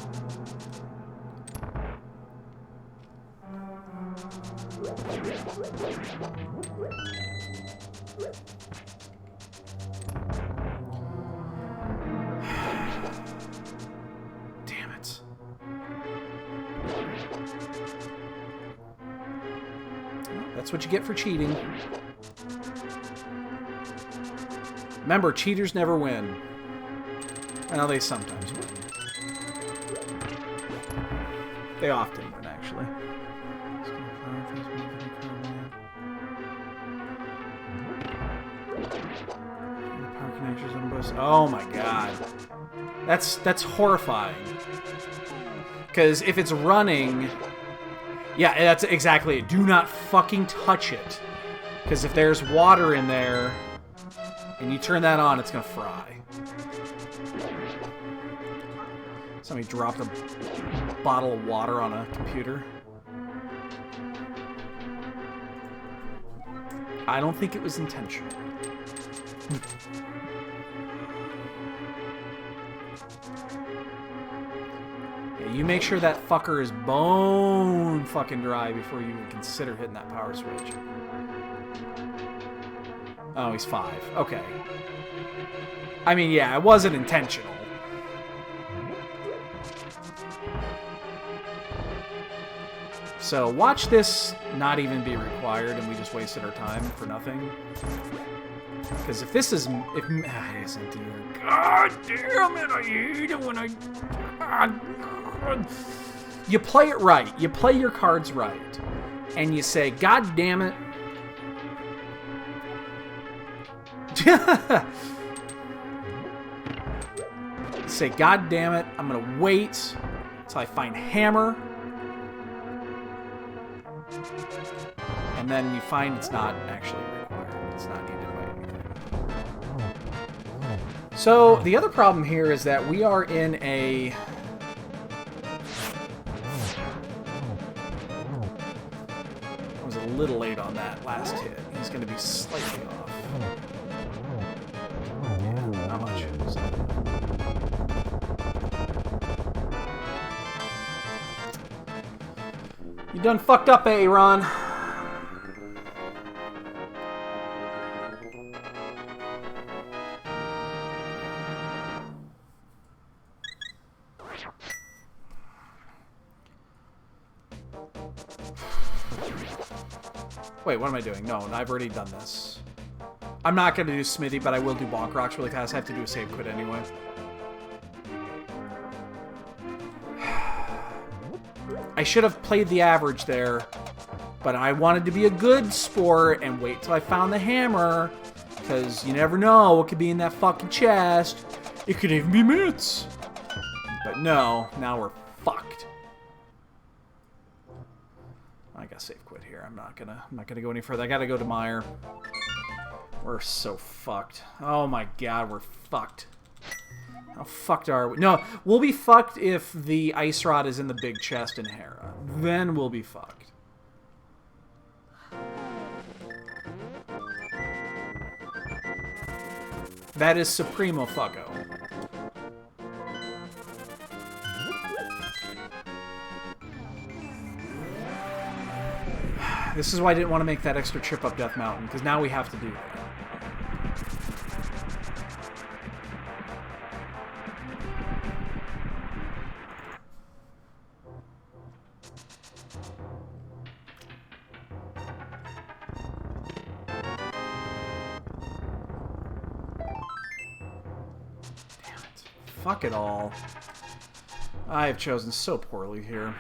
Damn it. That's what you get for cheating. Remember, cheaters never win. Well, they sometimes win. They often win, actually. Oh my god. That's horrifying. Because if it's running... Yeah, that's exactly it. Do not fucking touch it. Because if there's water in there, and you turn that on, it's going to fry. Somebody dropped a bottle of water on a computer. I don't think it was intentional. You make sure that fucker is bone fucking dry before you even consider hitting that power switch. Oh, he's 5. Okay. I mean, yeah, it wasn't intentional. So watch this not even be required and we just wasted our time for nothing. Because if this is... If, it isn't either. God damn it, I hate it when I... God. You play it right. You play your cards right. And you say, God damn it. Say, God damn it. I'm going to wait until I find hammer. And then you find it's not actually required. It's not needed by anything. So, the other problem here is that we are in a... a little late on that last hit. He's going to be slightly off. Yeah, not much. You done fucked up, Ron. Wait, what am I doing? No, I've already done this. I'm not going to do Smithy, but I will do Bonk Rocks really fast. I have to do a save quit anyway. I should have played the average there, but I wanted to be a good sport and wait till I found the hammer, because you never know what could be in that fucking chest. It could even be mitts. But no, now we're fucked. I gotta save quit here. I'm not gonna go any further. I gotta go to Meyer. We're so fucked. Oh my god, we're fucked. How fucked are we? No, we'll be fucked if the ice rod is in the big chest in Hera. Then we'll be fucked. That is Supremo Fucko. This is why I didn't want to make that extra trip up Death Mountain, because now we have to do that. Damn it. Fuck it all. I have chosen so poorly here.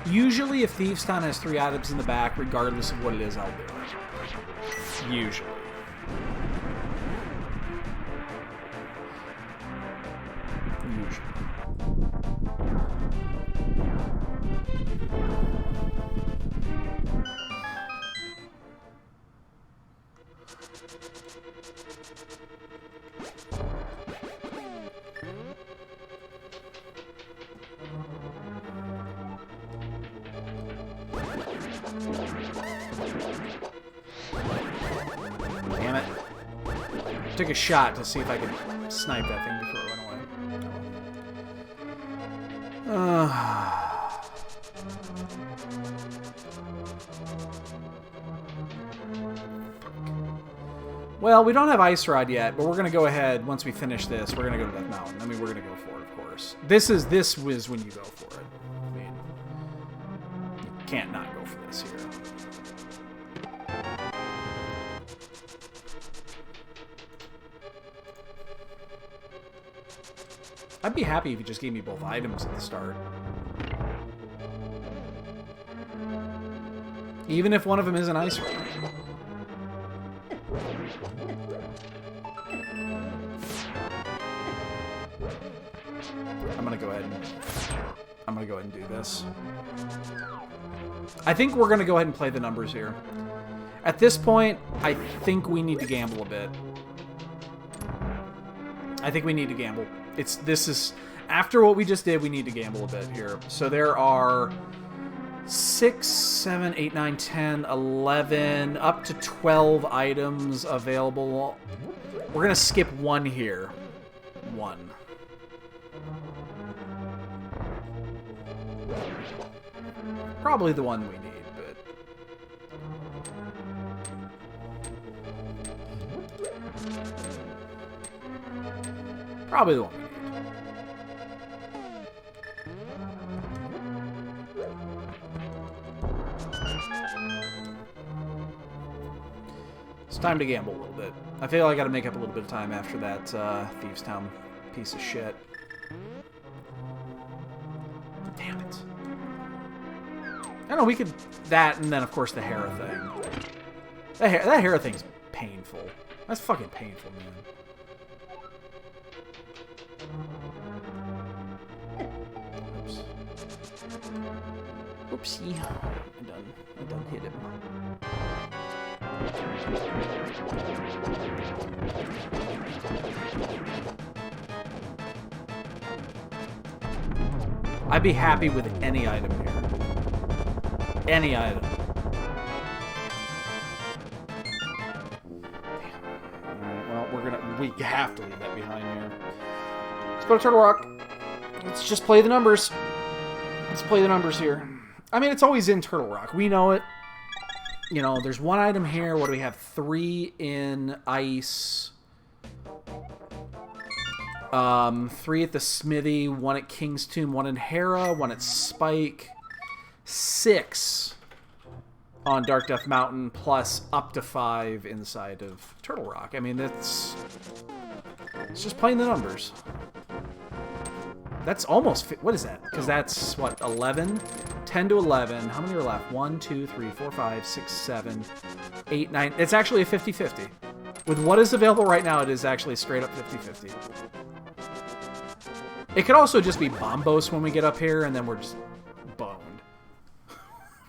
Usually, if Thieves' Town has 3 items in the back, regardless of what it is, I'll do it. Usually. Damn it. Took a shot to see if I could snipe that thing before it went away. Well, we don't have Ice Rod yet, but we're going to go ahead, once we finish this, we're going to go to Death Mountain. I mean, we're going to go for it, of course. This was when you go for it. I mean, you can't not go for this here. I'd be happy if you just gave me both items at the start. Even if one of them is an Ice Rod. I'm gonna go ahead and do this. I think we're gonna go ahead and play the numbers here. At this point, I think we need to gamble a bit. I think we need to gamble. This is after what we just did, we need to gamble a bit here. So there are 6, 7, 8, 9, 10, 11, up to 12 items available. We're gonna skip one here. One. Probably the one we need, but probably the one we need. It's time to gamble a little bit. I feel like I gotta make up a little bit of time after that Thieves' Town piece of shit. Damn it. I don't know, we could... That, and then, of course, the Hera thing. That Hera thing's painful. That's fucking painful, man. Oops. Oopsie. I done hit him. I'd be happy with any item here. Any item. Damn. Alright, well, we have to leave that behind here. Let's go to Turtle Rock. Let's just play the numbers. Let's play the numbers here. I mean, it's always in Turtle Rock. We know it. You know, there's one item here. What do we have? 3 in ice. 3 at the smithy, 1 at King's Tomb, 1 in Hera, 1 at Spike, 6 on Dark Death Mountain, plus up to 5 inside of Turtle Rock. I mean, it's just playing the numbers. That's almost... What is that? Because that's, what, 11? 10 to 11. How many are left? 1, 2, 3, 4, 5, 6, 7, 8, 9. It's actually a 50-50. With what is available right now, it is actually straight up 50-50. It could also just be Bombos when we get up here, and then we're just boned.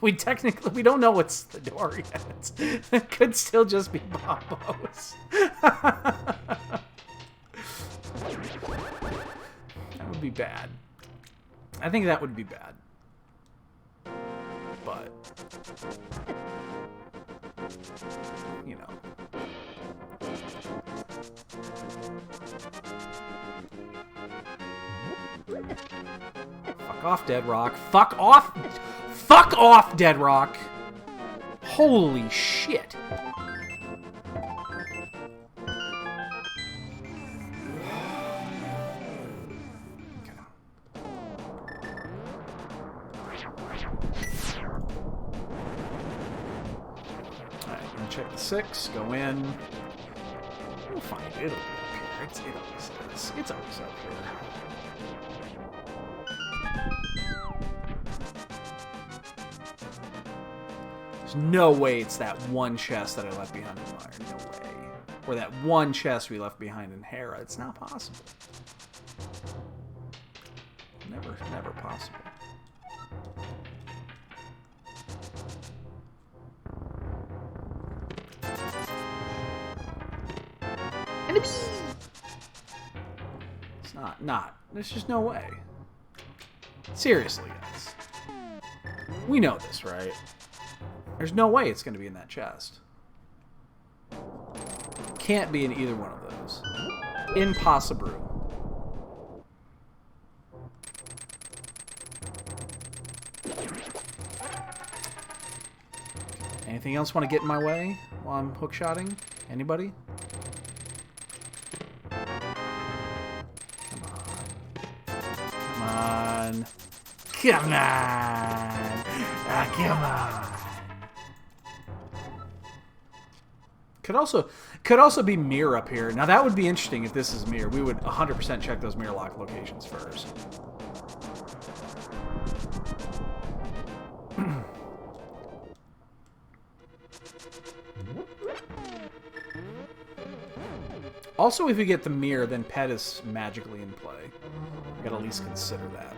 We don't know what's the door yet. It could still just be Bombos. That would be bad. I think that would be bad. But, you know. Fuck off, Dead Rock. Fuck off! Fuck off, Dead Rock! Holy shit. Alright, gonna check the 6, go in. We'll find it. It'll be up here. It always is. It's always up here. There's no way it's that one chest that I left behind in Fire. No way. Or that one chest we left behind in Hera. It's not possible. Never possible. It's not. There's just no way. Seriously, guys. We know this, right? There's no way it's going to be in that chest. Can't be in either one of those. Impossible. Anything else want to get in my way while I'm hookshotting? Anybody? Come on. Come on. Come on. Could also be mirror up here. Now that would be interesting if this is mirror. We would 100% check those mirror lock locations first. Also, if we get the mirror, then Pet is magically in play. We gotta at least consider that.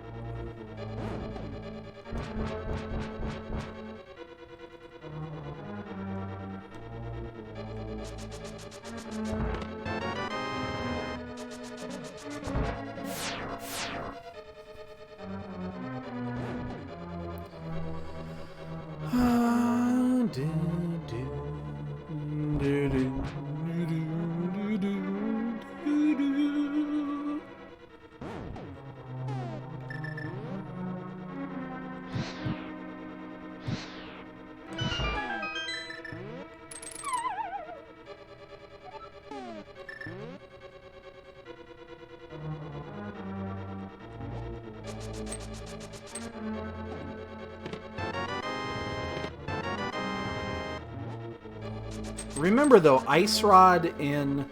Remember, though, Ice Rod in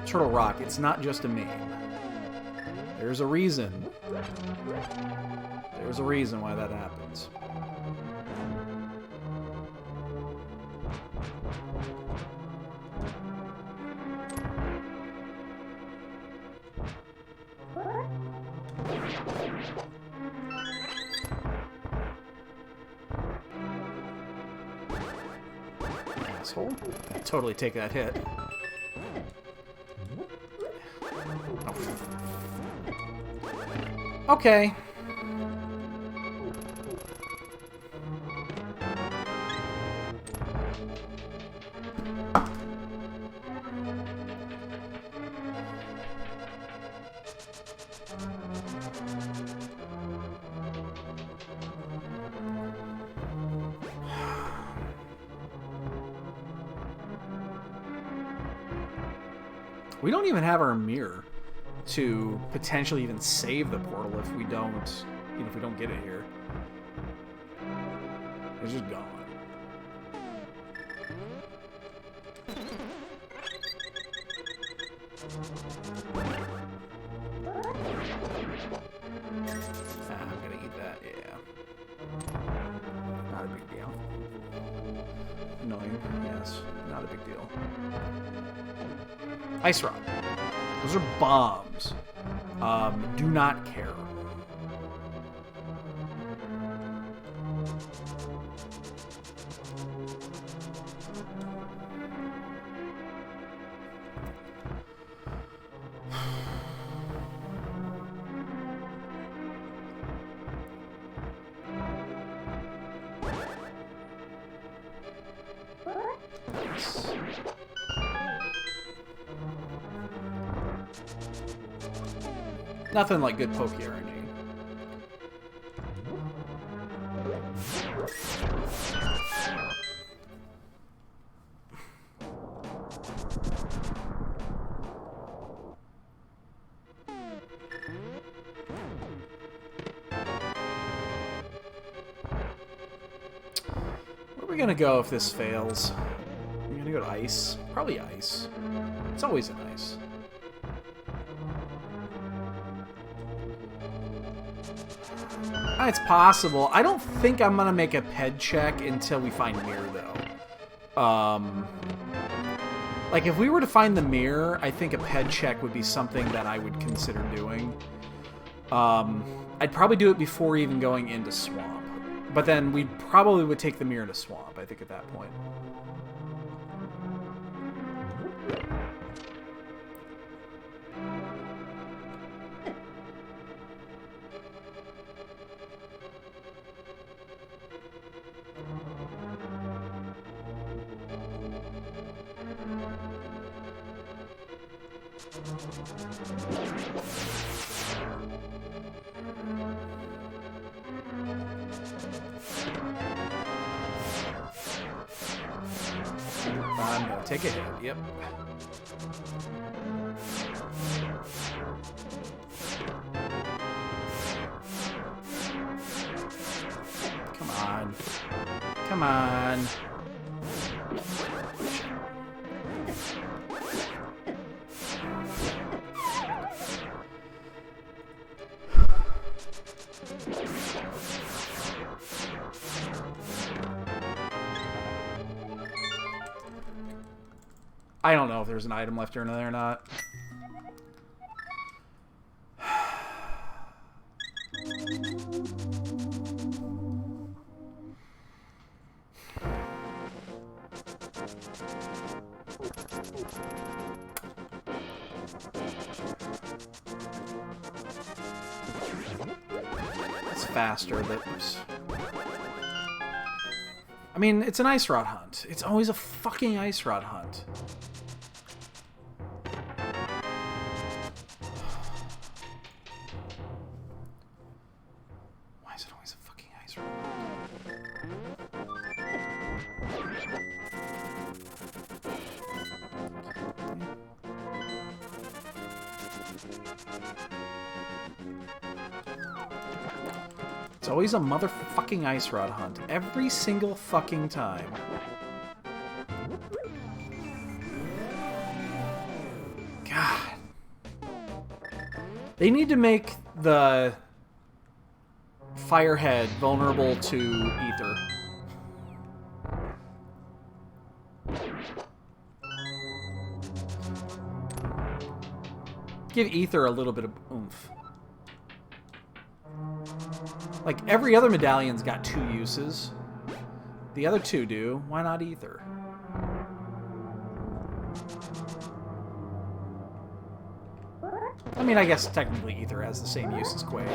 Turtle Rock, it's not just a meme. There's a reason. There's a reason why that happens. I'd totally take that hit. Oh. Okay. We don't even have our mirror to potentially even save the portal if we don't, you know, if we don't get it here. It's just gone. big deal. Ice Rod. Those are bombs. Do not care. Nothing like good Poke RNG. Where are we gonna go if this fails? I'm gonna go to ice. Probably ice. It's always an ice. It's possible. I don't think I'm gonna make a ped check until we find mirror, though. Like, if we were to find the mirror, I think a ped check would be something that I would consider doing. I'd probably do it before even going into Swamp. But then we probably would take the mirror to Swamp, I think, at that point. I'm gonna take a hit, yep. Come on. Come on. I don't know if there's an item left in there or not. It's faster, but... I mean, it's an Ice Rod hunt. It's always a fucking Ice Rod hunt. Why is it always a fucking Ice Rod It's always a motherfucking Ice Rod hunt. Every single fucking time. God. They need to make the Firehead vulnerable to Ether. Give Ether a little bit of oomph. Like, every other medallion's got 2 uses. The other 2 do. Why not Ether? I mean, I guess technically Ether has the same use as Quake.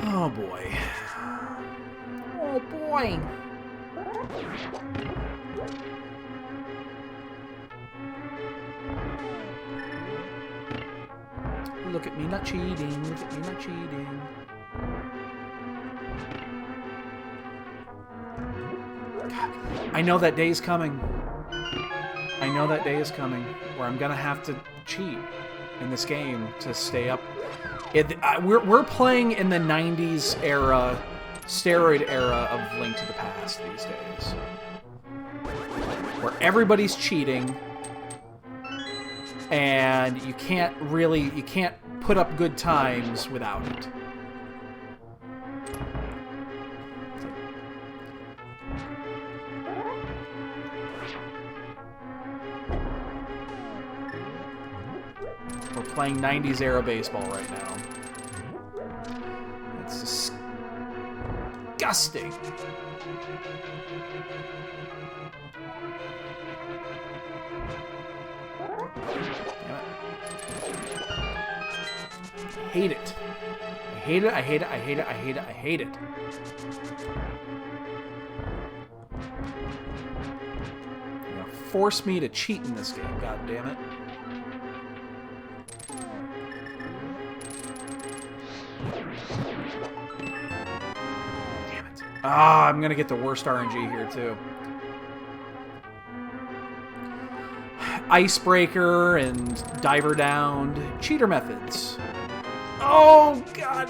Oh, boy. Oh, boy. Look at me not cheating. Look at me not cheating. God, I know that day is coming. I know that day is coming where I'm gonna have to cheat in this game to stay up. We're playing in the 90s era, steroid era of Link to the Past these days, where everybody's cheating, and you can't put up good times without it. We're playing 90s era baseball right now. It's disgusting. I hate it. I hate it, I hate it, I hate it, I hate it, I hate it. You're gonna force me to cheat in this game, god damn it. Damn it. Ah, I'm gonna get the worst RNG here too. Icebreaker and diver down. Cheater methods. Oh, God.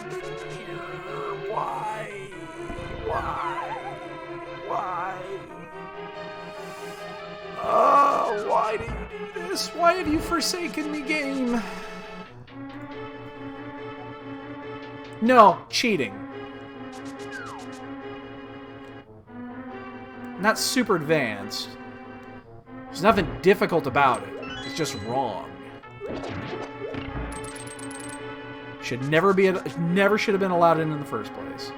Why? Why? Oh, why do you do this? Why have you forsaken me, game? No, cheating. Not super advanced. There's nothing difficult about it. It's just wrong. Should never be. Never should have been allowed in the first place.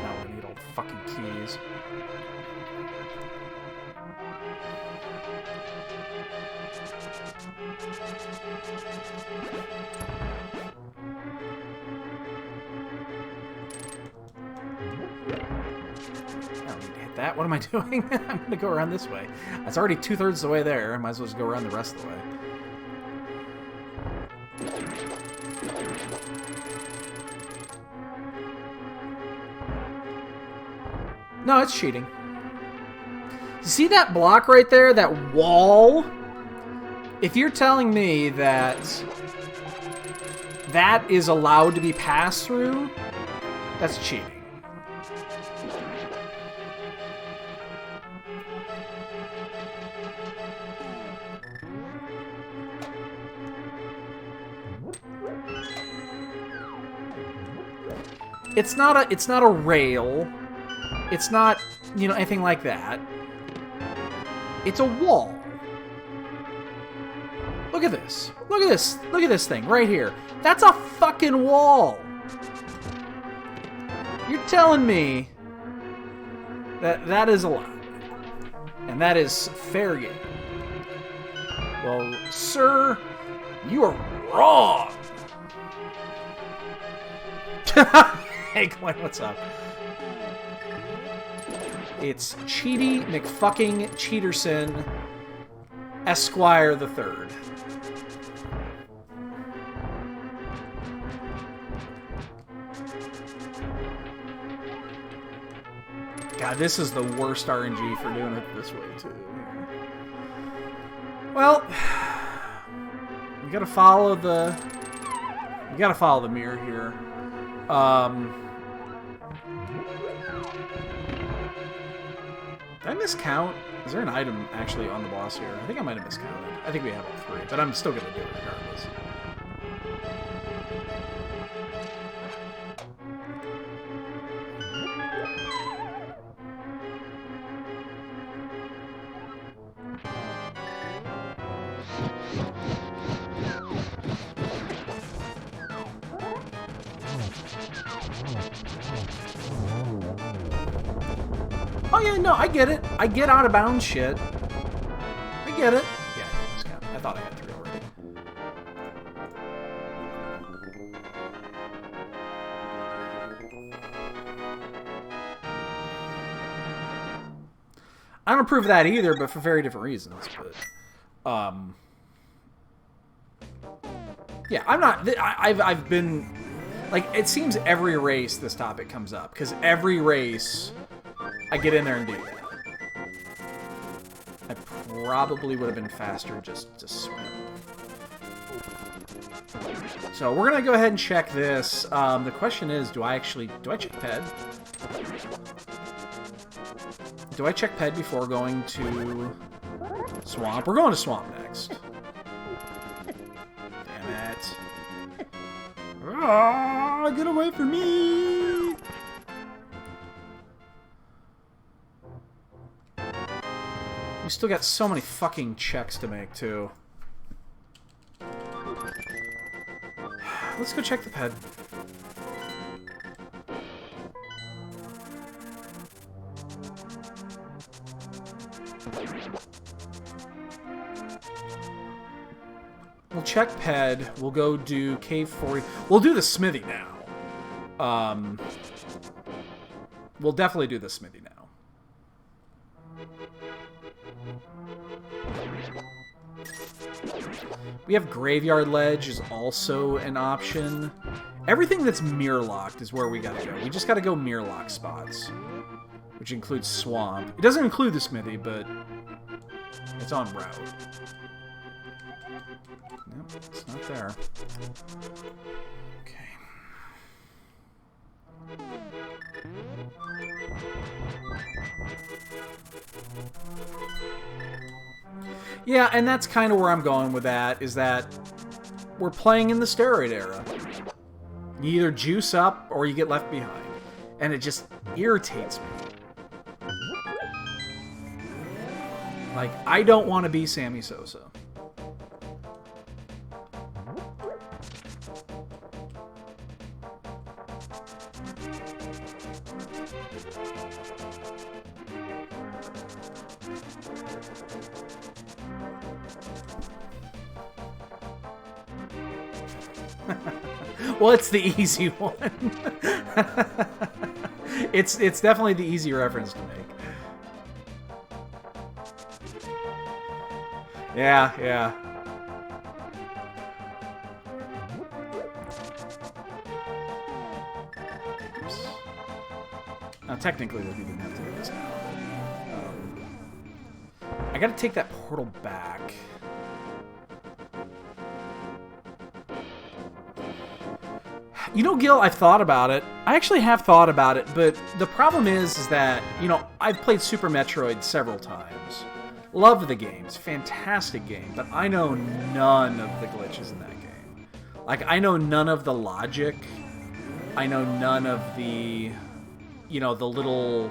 Now we need all the fucking keys. That? What am I doing? I'm going to go around this way. That's already 2/3 the way there. I might as well just go around the rest of the way. No, it's cheating. See that block right there? That wall? If you're telling me that that is allowed to be passed through, that's cheating. It's not a rail. It's not, you know, anything like that. It's a wall. Look at this. Look at this. Look at this thing right here. That's a fucking wall. You're telling me that that is allowed. And that is fair game. Well, sir, you are wrong. Hey, Glenn, what's up? It's Cheaty McFucking Cheaterson, Esquire the Third. God, this is the worst RNG for doing it this way, too. Well, you gotta follow the... You gotta follow the mirror here. Did I miscount? Is there an item actually on the boss here? I think I might have miscounted. I think we have all three, but I'm still going to do it regardless. Oh yeah, no, I get it. I get out of bounds shit. I get it. Yeah, I thought I had three already. I don't approve of that either, but for very different reasons. But, yeah, I'm not. I've been like, it seems every race this topic comes up because every race I get in there and do that. I probably would have been faster just to swim. So we're gonna go ahead and check this. The question is, do I check ped? Do I check ped before going to swamp? We're going to swamp next. Damn it. Ah, get away from me! We still got so many fucking checks to make, too. Let's go check the ped. We'll check ped. We'll go do cave 40. We'll do the smithy now. We'll definitely do the smithy now. We have Graveyard Ledge is also an option. Everything that's mirror locked is where we gotta go. We just gotta go mirror lock spots, which includes swamp. It doesn't include the smithy, but it's on route. Nope, it's not there. Okay. Yeah, and that's kind of where I'm going with that, is that we're playing in the steroid era. You either juice up or you get left behind. And it just irritates me. Like, I don't want to be Sammy Sosa. Well, it's the easy one. It's definitely the easy reference to make. Yeah. Oops. Now, technically, we didn't have to do this now. I gotta take that portal back. You know, Gil, I've thought about it. I actually have thought about it, but the problem is that, you know, I've played Super Metroid several times. Love the game. It's a fantastic game, but I know none of the glitches in that game. Like, I know none of the logic. I know none of the, you know, the little,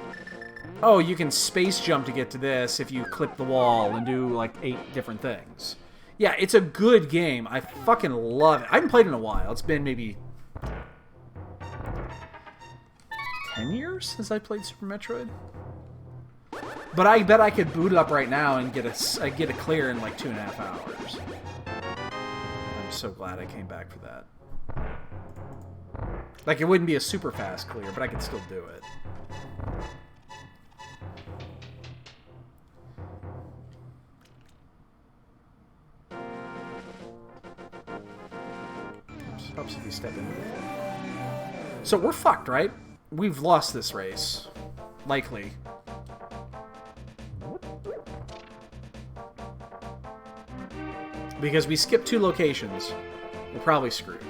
oh, you can space jump to get to this if you clip the wall and do, like, 8 different things. Yeah, it's a good game. I fucking love it. I haven't played it in a while. It's been maybe 10 years since I played Super Metroid. But I bet I could boot it up right now and get a clear in like 2.5 hours. I'm so glad I came back for that. Like, it wouldn't be a super fast clear, but I could still do it. Oops, helps if you step into it. So we're fucked, right? We've lost this race. Likely. Because we skipped 2 locations. We're probably screwed.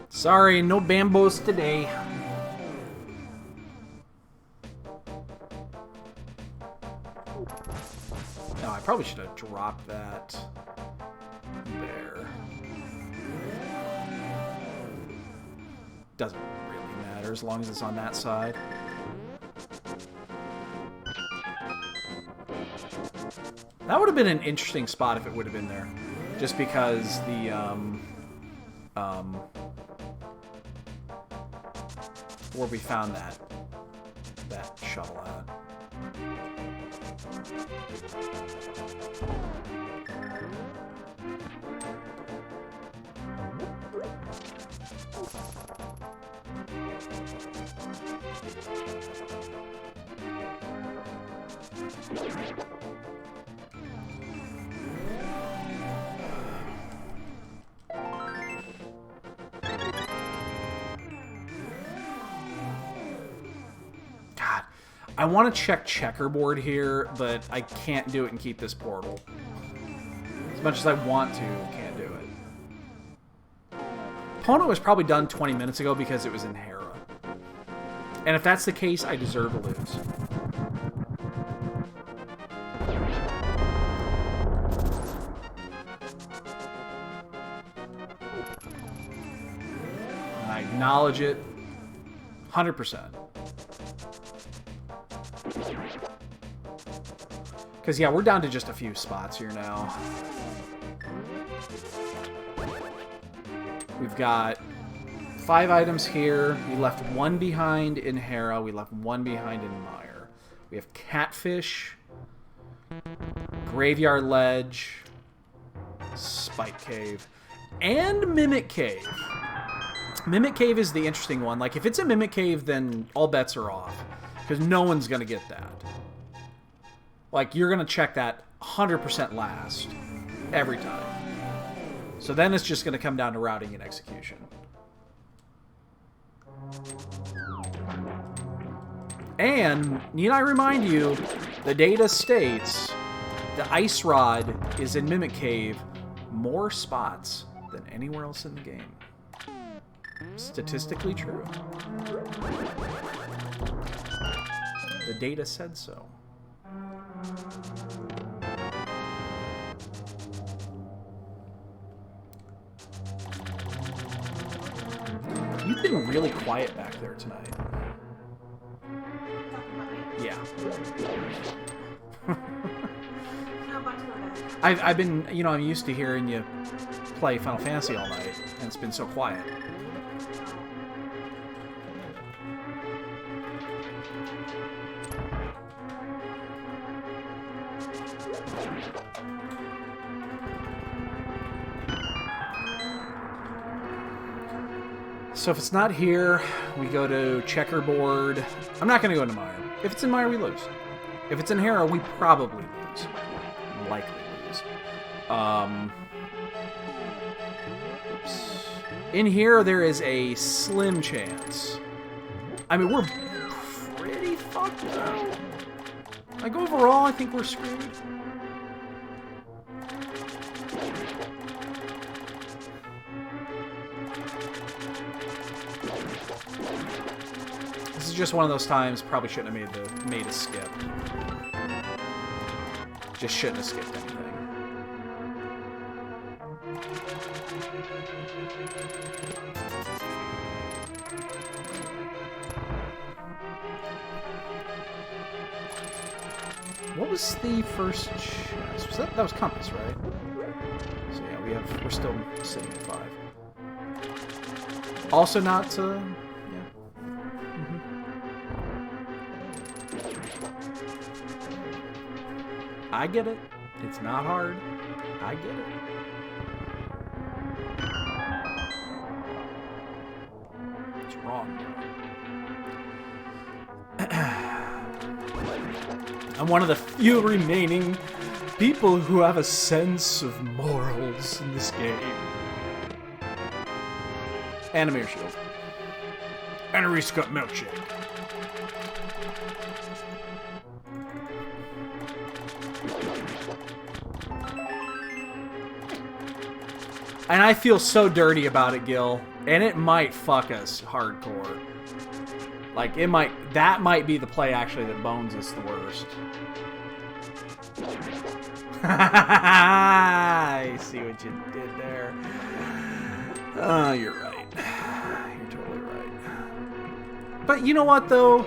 Sorry, no bambos today. No, I probably should have dropped that there. Doesn't really matter as long as it's on that side. That would have been an interesting spot if it would have been there. Just because the, where we found that shuttle at. God, I want to check checkerboard here, but I can't do it and keep this portal. As much as I want to, can't do it. Pono was probably done 20 minutes ago because it was in Hera. And if that's the case, I deserve to lose. And I acknowledge it 100%. Because, yeah, we're down to just a few spots here now. We've got 5 items here. We left 1 behind in Hera. We left 1 behind in Mire. We have Catfish, Graveyard Ledge, Spike Cave, and Mimic Cave. Mimic Cave is the interesting one. Like, if it's a Mimic Cave, then all bets are off. Because no one's going to get that. Like, you're going to check that 100% last. Every time. So then it's just going to come down to routing and execution. And, need I remind you, the data states the Ice Rod is in Mimic Cave more spots than anywhere else in the game. Statistically true. The data said so. You've been really quiet back there tonight. Yeah. I've been, you know, I'm used to hearing you play Final Fantasy all night, and it's been so quiet. So if it's not here, we go to checkerboard. I'm not going to go into Mire. If it's in Mire, we lose. If it's in Hera, we probably lose. Likely lose. Oops. In here, there is a slim chance. I mean, we're pretty fucked now. Like, overall, I think we're screwed. This is just one of those times, probably shouldn't have made a skip. Just shouldn't have skipped anything. What was the first chest? That was Compass, right? So yeah, we're still sitting at 5. Also not yeah. I get it. It's not hard. I get it. What's wrong? I'm one of the few remaining people who have a sense of morals in this game. And a mirror shield. And a Reese Cup milkshake. And I feel so dirty about it, Gil. And it might fuck us hardcore. Like, that might be the play, actually, that bones us the worst. I see what you did there. Oh, you're right. You're totally right. But you know what, though?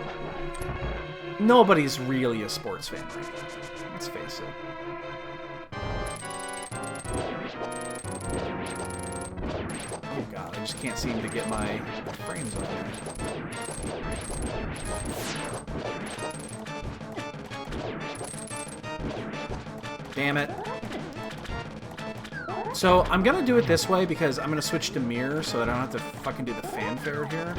Nobody's really a sports fan right now. Let's face it. Oh god, I just can't seem to get my frames on there. Damn it. So, I'm gonna do it this way because I'm gonna switch to mirror so that I don't have to fucking do the fanfare here.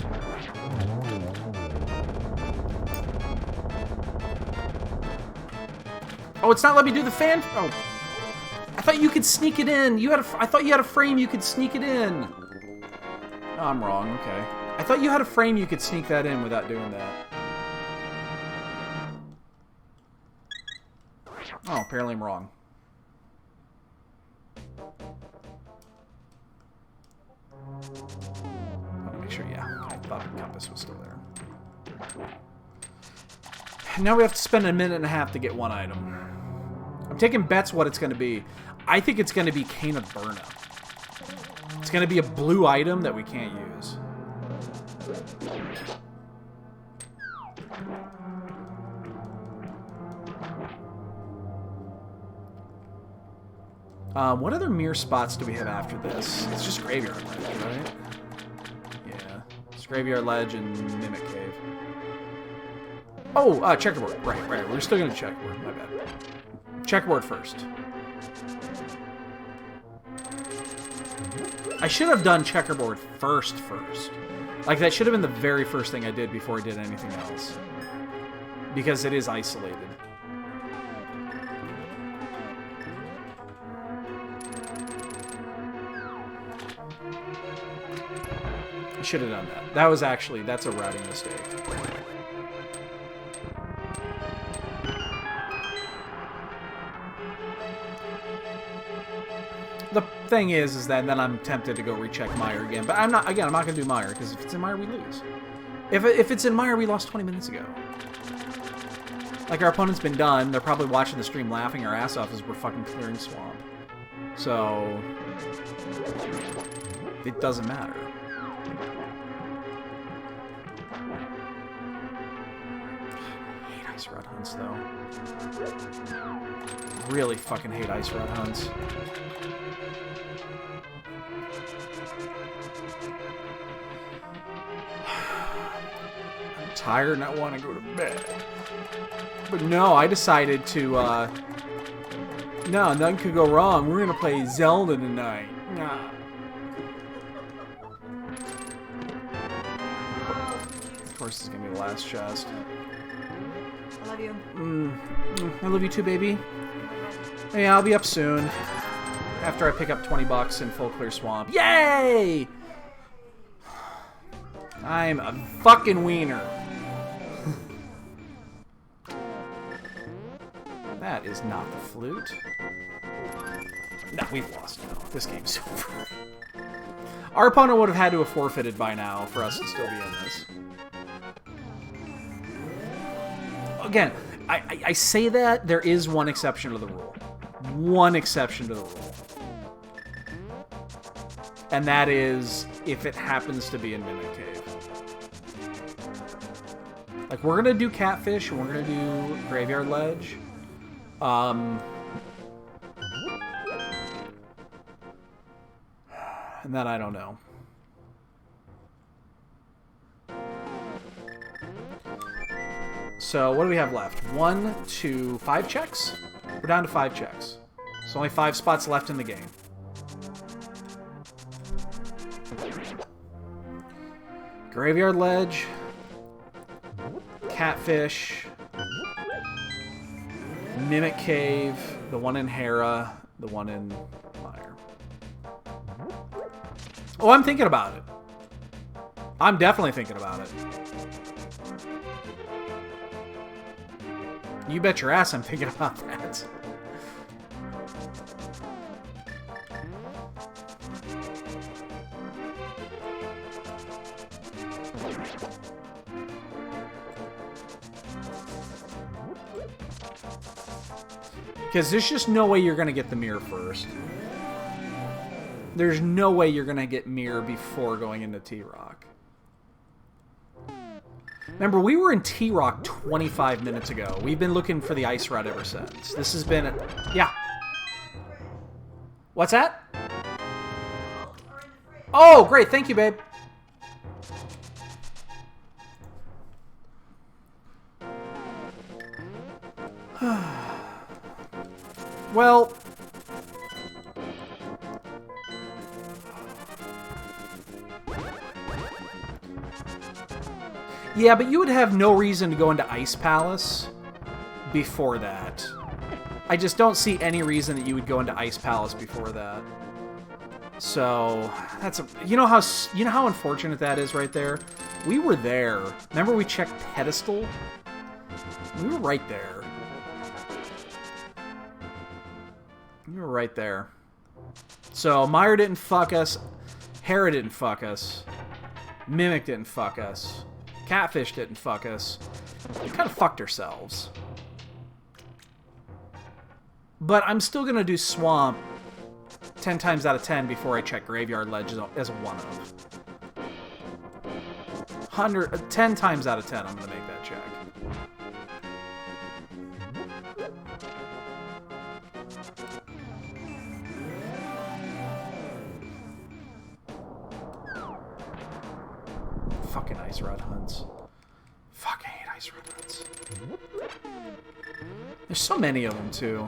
Oh, it's not letting me do the fan... Oh. I thought you could sneak it in. I thought you had a frame you could sneak it in. Oh, I'm wrong. Okay. I thought you had a frame you could sneak that in without doing that. Oh, apparently I'm wrong. I'll make sure, yeah. I thought the compass was still there. Now we have to spend a minute and a half to get one item. I'm taking bets what it's going to be. I think it's going to be Cane of Burna. It's going to be a blue item that we can't use. What other mirror spots do we have after this? It's just Graveyard Ledge, right? Yeah. It's Graveyard Ledge and Mimic Cave. Oh, checkerboard. Right. We're still going to checkerboard. My bad. Checkerboard first. I should have done checkerboard first. Like, that should have been the very first thing I did before I did anything else. Because it is isolated. I should have done that. That's a routing mistake. The thing is that then I'm tempted to go recheck Meyer again. But I'm not going to do Meyer, because if it's in Meyer, we lose. If it's in Meyer, we lost 20 minutes ago. Like, our opponent's been done. They're probably watching the stream laughing our ass off as we're fucking clearing swamp. So... it doesn't matter. I hate ice rod hunts, though. Really fucking hate ice rod hunts. I'm tired and I want to go to bed. But no, I decided to, no, nothing could go wrong. We're gonna play Zelda tonight. Nah. Of course, this is gonna be the last chest. I love you. I love you too, baby. Yeah, I'll be up soon. After I pick up 20 bucks in full clear swamp. Yay! I'm a fucking wiener. That is not the flute. No, we've lost now. This game's over. Our opponent would have had to have forfeited by now for us to still be in this. Again, I say that there is one exception to the rule. One exception to the rule. And that is if it happens to be in Mimic Cave. Like, we're going to do Catfish, and we're going to do Graveyard Ledge. And then I don't know. So, what do we have left? 1, 2, 5 checks? We're down to 5 checks. There's only 5 spots left in the game. Graveyard Ledge. Catfish. Mimic Cave. The one in Hera. The one in Meyer. Oh, I'm thinking about it. I'm definitely thinking about it. You bet your ass I'm thinking about that. Because there's just no way you're going to get the mirror first. There's no way you're going to get mirror before going into T-Rock. Remember, we were in T-Rock 25 minutes ago. We've been looking for the ice rod ever since. This has been... Yeah. What's that? Oh, great. Thank you, babe. Well... Yeah, but you would have no reason to go into Ice Palace before that. I just don't see any reason that you would go into Ice Palace before that. So that's you know how unfortunate that is right there. We were there. Remember we checked Pedestal? We were right there. We were right there. So Meyer didn't fuck us. Hera didn't fuck us. Mimic didn't fuck us. Catfish didn't fuck us. We kind of fucked ourselves. But I'm still going to do Swamp 10 times out of 10 before I check Graveyard Ledge as a one-of. 10 times out of 10 I'm going to make that check. Fucking Ice Rod hunts. Fucking hate Ice Rod hunts. There's so many of them, too.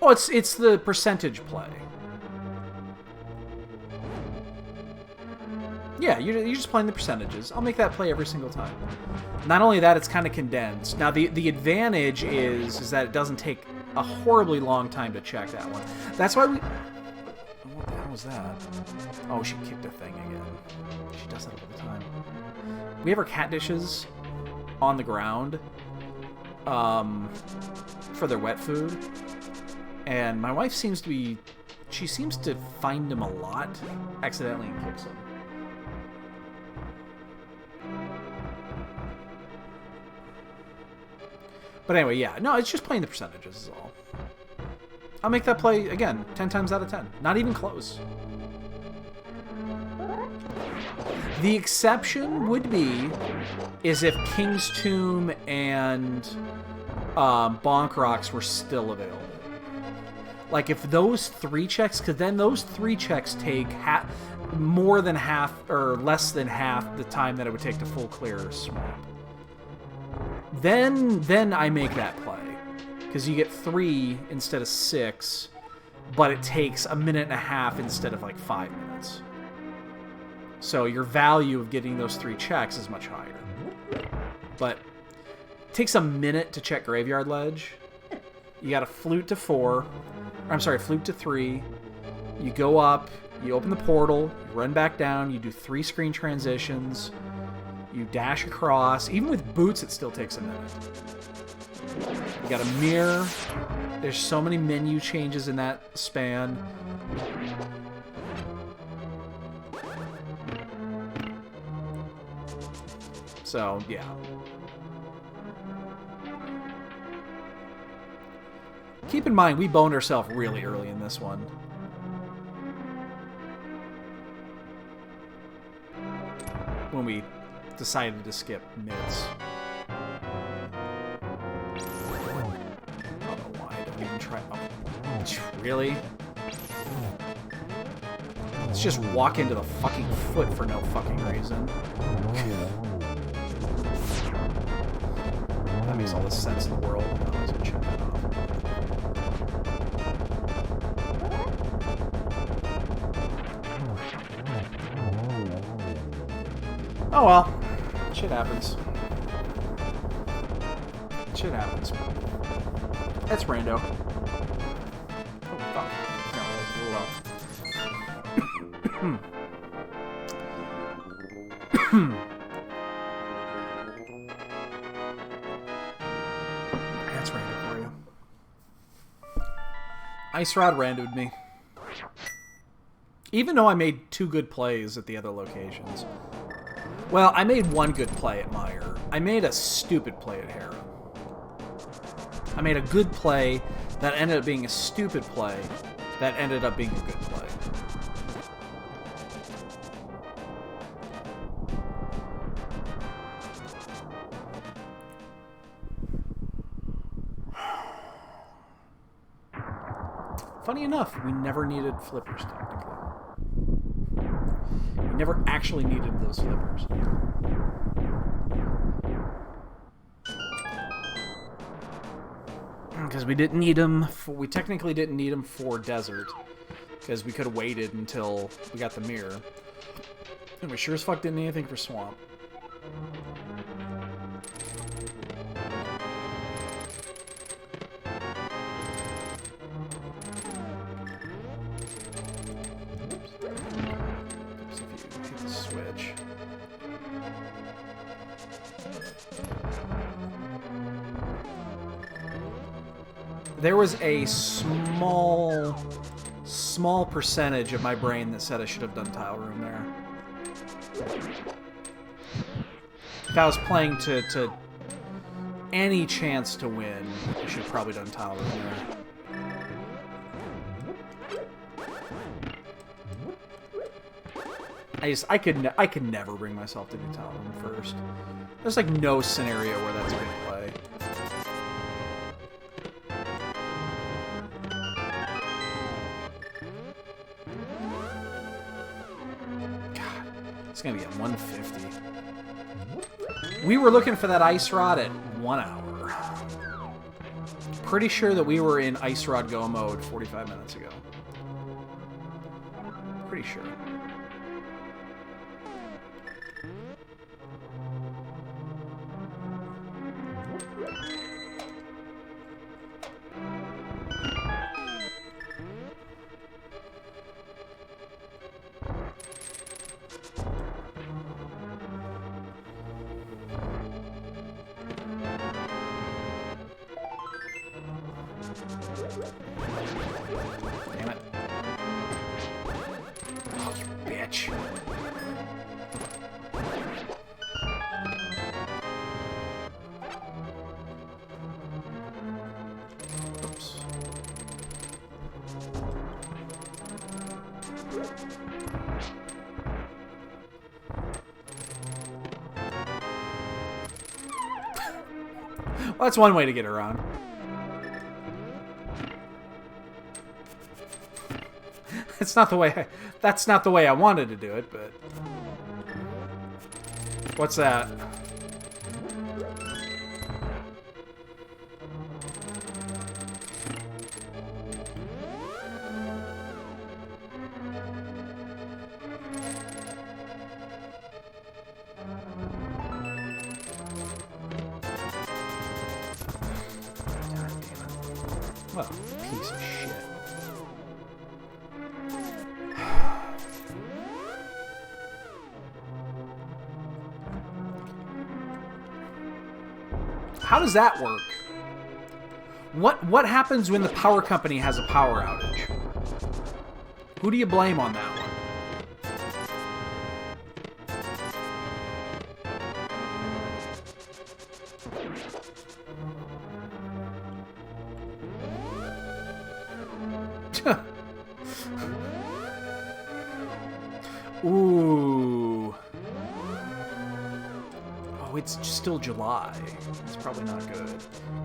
Oh, it's the percentage play. Yeah, you're just playing the percentages. I'll make that play every single time. Not only that, it's kind of condensed. Now, the advantage is that it doesn't take a horribly long time to check that one. That's why we... What the hell was that? Oh, she kicked a thing again. She does that all the time. We have our cat dishes on the ground for their wet food. And my wife seems to be... She seems to find them a lot accidentally and kicks them. But anyway, yeah. No, it's just playing the percentages is all. I'll make that play, again, 10 times out of 10. Not even close. The exception would be is if King's Tomb and Bonk Rocks were still available. Like, if those 3 checks, because then those 3 checks take more than half, or less than half the time that it would take to full clear Swamp. Then I make that play. Because you get 3 instead of 6, but it takes a minute and a half instead of, like, 5 minutes. So your value of getting those 3 checks is much higher. But it takes a minute to check Graveyard Ledge. You got a flute to 4. I'm sorry, flute to 3. You go up, you open the portal, you run back down, you do 3 screen transitions, you dash across. Even with boots, it still takes a minute. You got a mirror. There's so many menu changes in that span. So, yeah. Keep in mind, we boned ourselves really early in this one. When we decided to skip mids. I don't know why I don't even try. Oh, really? Let's just walk into the fucking foot for no fucking reason. That makes all the sense in the world. I was gonna check that off. Oh well. Shit happens. Shit happens. That's rando. Oh, fuck. No, that was a little That's rando for you. Ice Rod randoed me. Even though I made 2 good plays at the other locations. Well, I made 1 good play at Meyer. I made a stupid play at Hera. I made a good play that ended up being a stupid play that ended up being a good play. Funny enough, we never needed flippers, technically. We never actually needed those flippers. Because we didn't need them. We technically didn't need them for desert. Because we could have waited until we got the mirror. And we sure as fuck didn't need anything for swamp. There was a small percentage of my brain that said I should have done tile room there. If I was playing to any chance to win, I should have probably done tile room there. I could never bring myself to do tile room first. There's like no scenario where that's gonna play. God, it's gonna be at 150. We were looking for that ice rod at 1 hour. Pretty sure that we were in ice rod go mode 45 minutes ago. Pretty sure. Damn it. Oh, you bitch. Oops. Well, that's one way to get around. That's not the way I wanted to do it, but what's that? God damn it. What a piece of shit. How does that work? What happens when the power company has a power outage? Who do you blame on that one? Ooh. Oh, it's still July. It's probably not good.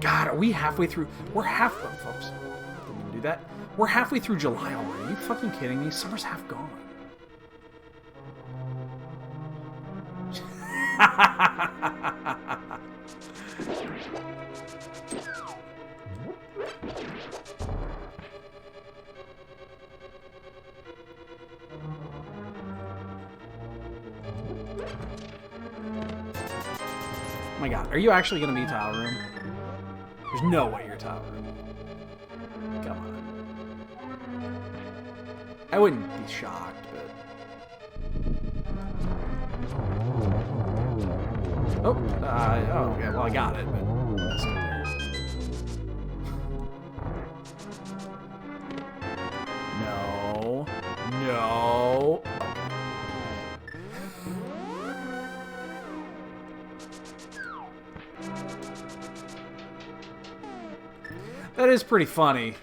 God, are we halfway through? We're halfway, folks. Didn't even do that. We're halfway through July already. Are you fucking kidding me? Summer's half gone. Oh my god, are you actually going to be tile room? There's no way you're tile room. Come on. I wouldn't be shocked, but... Oh, yeah, well, I got it, but... That's still there. No. No. That is pretty funny.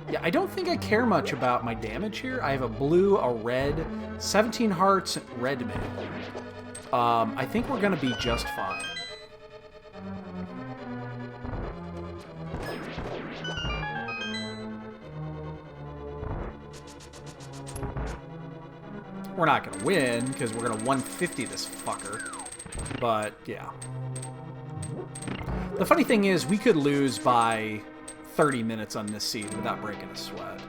Yeah, I don't think I care much about my damage here. I have a blue, a red, 17 hearts, red mail. I think we're going to be just fine. We're not going to win, because we're going to 150 this fucker. But, yeah. The funny thing is, we could lose by 30 minutes on this seed without breaking a sweat.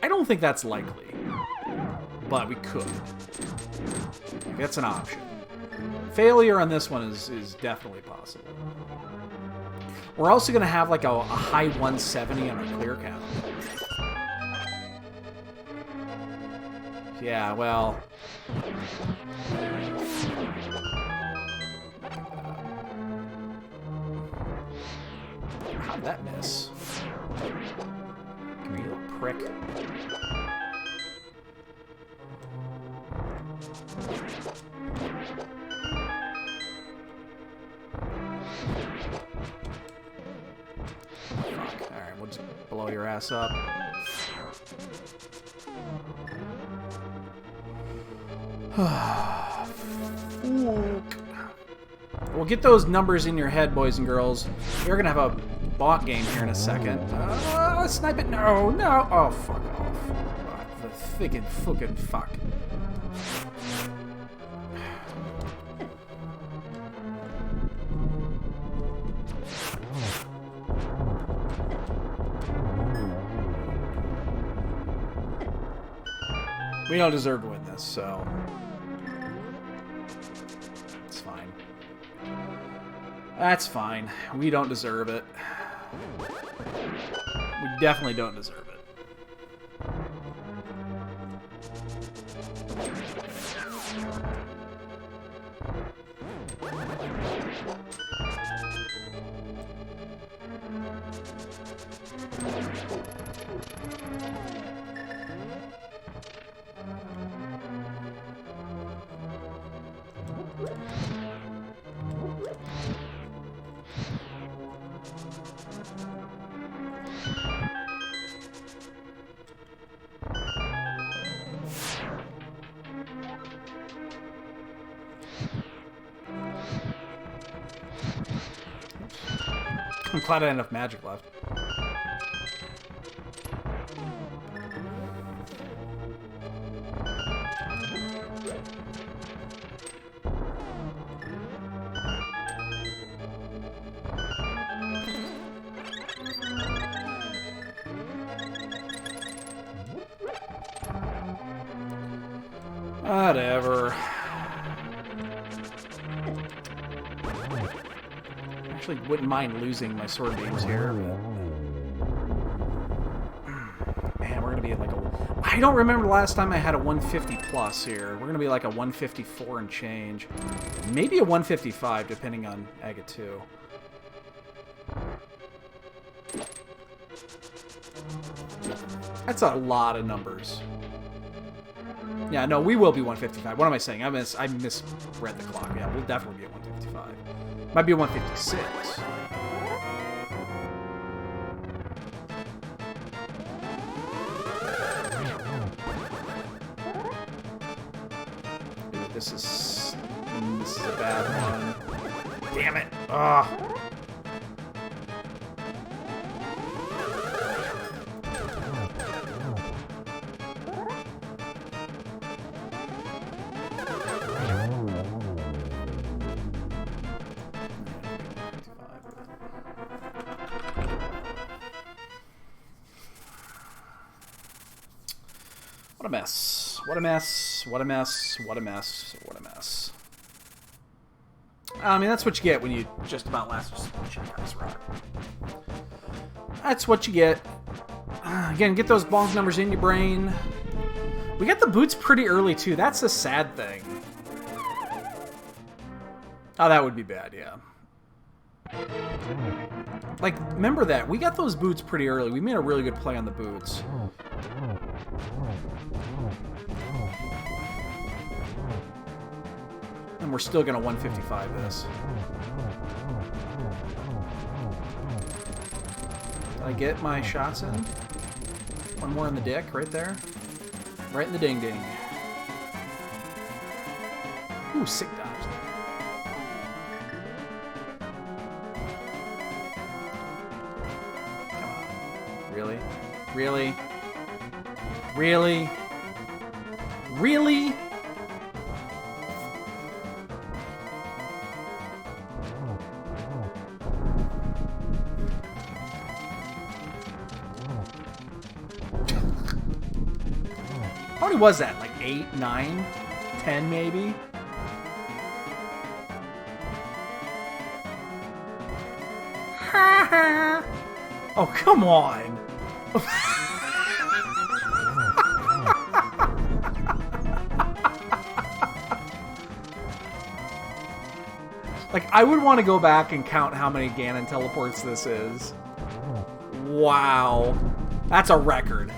I don't think that's likely. But we could. That's an option. Failure on this one is definitely possible. We're also going to have like a high 170 on our clear count. Yeah, well... How'd that miss? Come here, you little prick. Fuck. Alright, we'll just blow your ass up. We'll get those numbers in your head, boys and girls. We're gonna have a bot game here in a second. Snipe it! No, no! Oh, fuck off! The fucking fuck. We don't deserve to win this, so it's fine. That's fine. We don't deserve it. We definitely don't deserve it. I'm glad I had enough magic left. Whatever. Actually wouldn't mind losing my sword games here, but... Man, we're gonna be at like a... I don't remember the last time I had a 150 plus here. We're gonna be like a 154 and change. Maybe a 155, depending on Aga 2. That's a lot of numbers. Yeah, no, we will be 155. What am I saying? I misread the clock. Yeah, we'll definitely be at 155. Might be a 156. Dude, this is a bad one. Damn it! Ugh. What a mess. What a mess. What a mess. What a mess. What a mess. I mean, that's what you get when you just about last rock. That's what you get. Again, get those bonk numbers in your brain. We got the boots pretty early, too. That's the sad thing. Oh, that would be bad, yeah. Like, remember that. We got those boots pretty early. We made a really good play on the boots. And we're still going to 155 this. Did I get my shots in? One more in the dick, right there. Right in the ding-ding. Ooh, sick dodge. Come on. Really? Really? Really? Really? How many was that? Like 8, 9, 10 maybe? Oh, come on. Like, I would want to go back and count how many Ganon teleports this is. Wow. That's a record. No,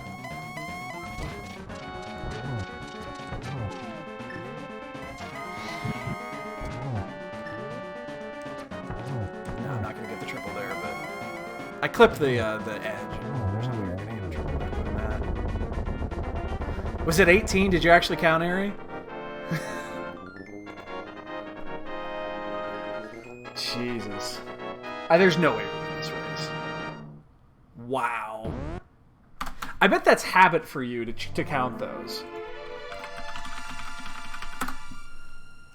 I'm not going to get the triple there, but... I clipped the edge. There's no way you're going to get a triple by doing that. Was it 18? Did you actually count, Ari? Jesus. There's no way to win this race. Wow. I bet that's habit for you to count those.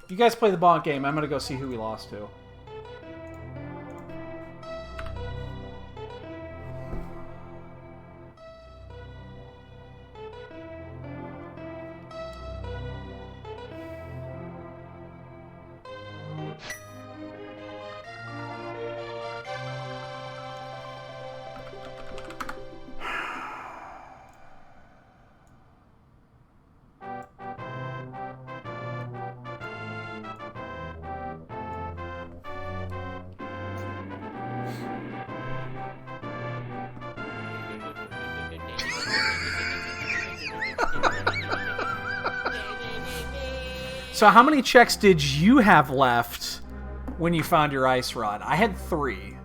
You guys play the bonk game. I'm going to go see who we lost to. So how many checks did you have left when you found your ice rod? I had 3.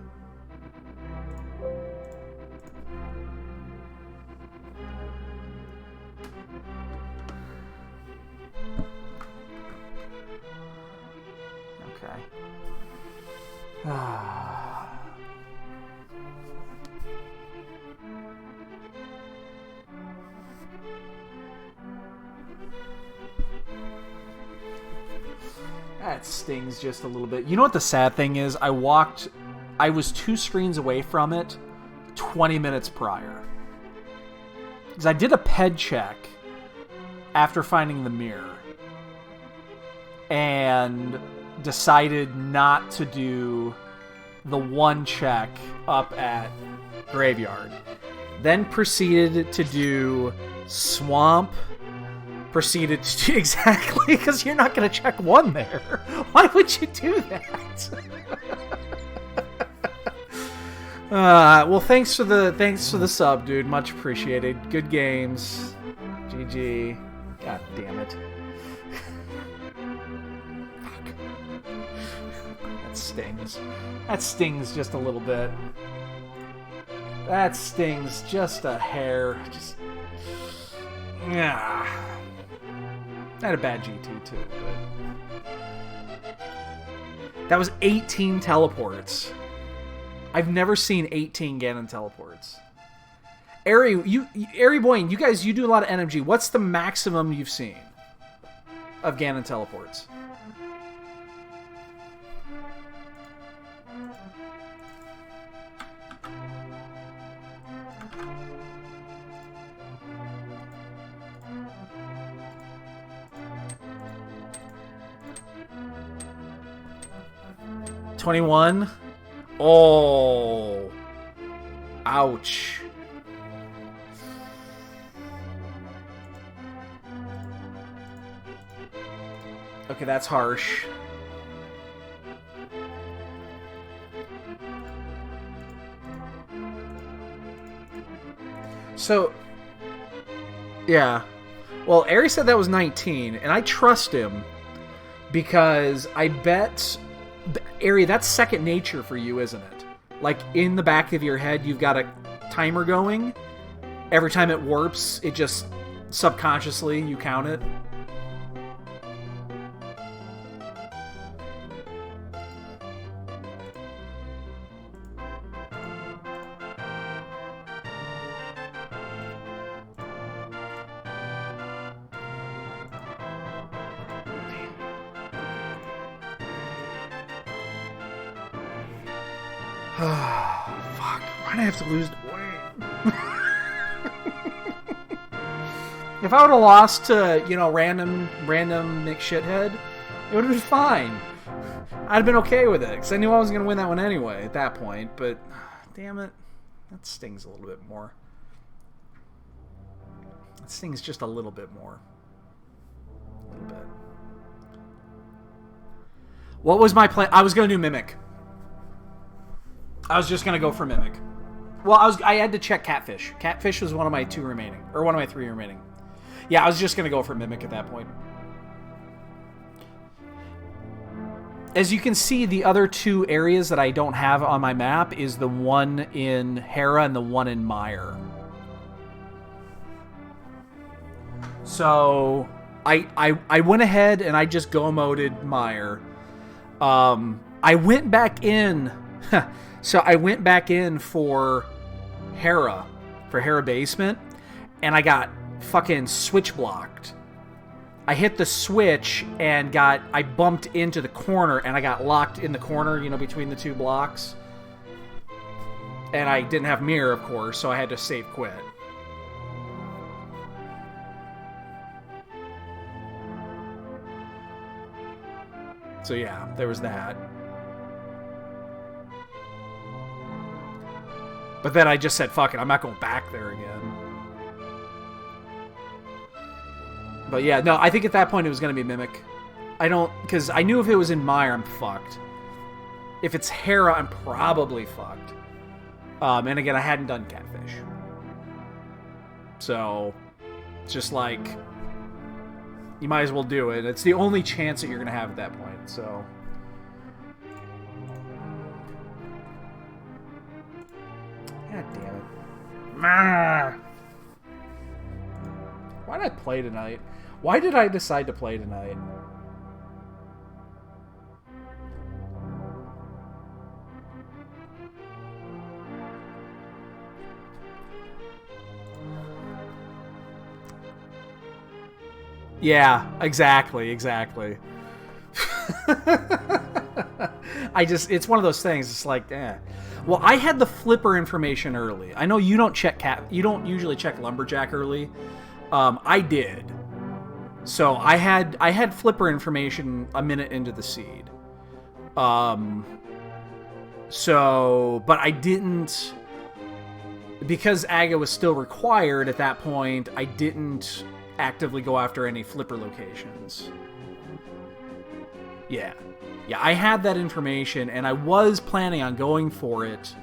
Okay. That stings just a little bit. You know what the sad thing is? I was 2 screens away from it 20 minutes prior. Because I did a ped check after finding the mirror. And decided not to do the 1 check up at Graveyard. Then proceeded to do Swamp. Proceeded to do exactly, because you're not going to check 1 there. Why would you do that? Well, thanks for the sub, dude. Much appreciated. Good games. GG. God damn it. Fuck. That stings. That stings just a little bit. That stings just a hair. Just. Yeah. I had a bad GT too, but that was 18 teleports. I've never seen 18 Ganon teleports. Ari Boyne, you guys, you do a lot of NMG. What's the maximum you've seen of Ganon teleports? $21. Oh. Ouch. Okay, that's harsh. So, yeah. Well, Ari said that was 19, and I trust him because I bet... Ari, that's second nature for you, isn't it? Like, in the back of your head, you've got a timer going. Every time it warps, it just subconsciously, you count it. Fuck. Why'd I have to lose the weight? If I would have lost to, you know, random Nick Shithead, it would have been fine. I'd have been okay with it, because I knew I was going to win that one anyway at that point, but damn it. That stings a little bit more. That stings just a little bit more. A little bit. What was my plan? I was going to do Mimic. I was just going to go for Mimic. Well, I had to check Catfish. Catfish was one of my 2 remaining. Or one of my 3 remaining. Yeah, I was just going to go for Mimic at that point. As you can see, the other 2 areas that I don't have on my map is the one in Hera and the one in Mire. So I went ahead and I just go-moded Mire. I went back in. So I went back in for Hera Basement, and I got fucking switch blocked. I hit the switch and I bumped into the corner, and I got locked in the corner, between the 2 blocks. And I didn't have mirror, of course, so I had to save quit. So yeah, there was that. But then I just said, fuck it, I'm not going back there again. But yeah, no, I think at that point it was going to be Mimic. Because I knew if it was in Mire, I'm fucked. If it's Hera, I'm probably fucked. And again, I hadn't done Catfish. So, it's just like, you might as well do it. It's the only chance that you're going to have at that point, so. God damn it. Why did I play tonight? Why did I decide to play tonight? Yeah, exactly. It's one of those things, it's like, eh. Well, I had the flipper information early. I know you don't usually check Lumberjack early. I did. So I had flipper information a minute into the seed. But I didn't, because Aga was still required at that point, I didn't actively go after any flipper locations. Yeah, I had that information, and I was planning on going for it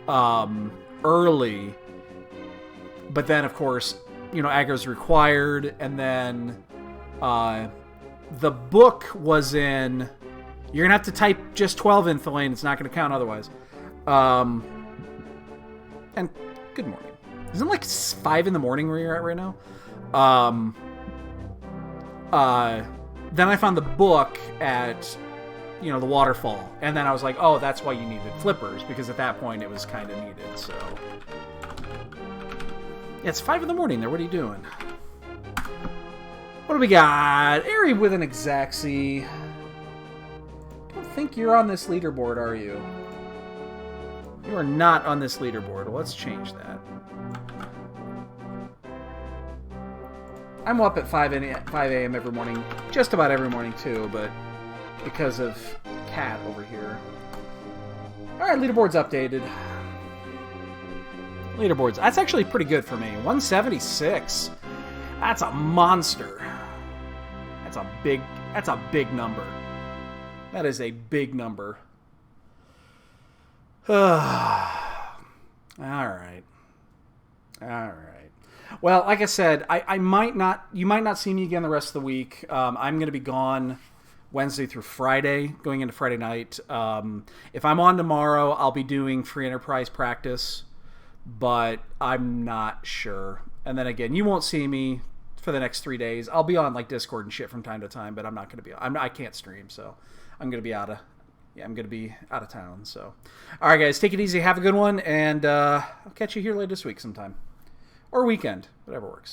early. But then, of course, Agra's required, and then the book was in. You're gonna have to type just 12 in, Thelaine. It's not gonna count otherwise. And good morning. Isn't it like 5 in the morning where you're at right now? Then I found the book at, the waterfall, and then I was like, oh, that's why you needed flippers, because at that point it was kind of needed. So yeah, it's 5 in the morning there. What are you doing? What do we got? Airy with an Exacxi. Don't think you're on this leaderboard, are you? You are not on this leaderboard. Well, let's change that. I'm up at 5 a.m. every morning, just about every morning too, but because of Cat over here. Alright, leaderboard's updated. Leaderboards. That's actually pretty good for me. 176. That's a monster. That's a big number. That is a big number. Alright. Well, like I said, you might not see me again the rest of the week. I'm going to be gone Wednesday through Friday, going into Friday night. If I'm on tomorrow, I'll be doing free enterprise practice, but I'm not sure. And then again, you won't see me for the next 3 days. I'll be on like Discord and shit from time to time, but I'm not going to be. I can't stream, so I'm going to be out of town. So, all right, guys, take it easy. Have a good one, and I'll catch you here later this week sometime. Or weekend, whatever works.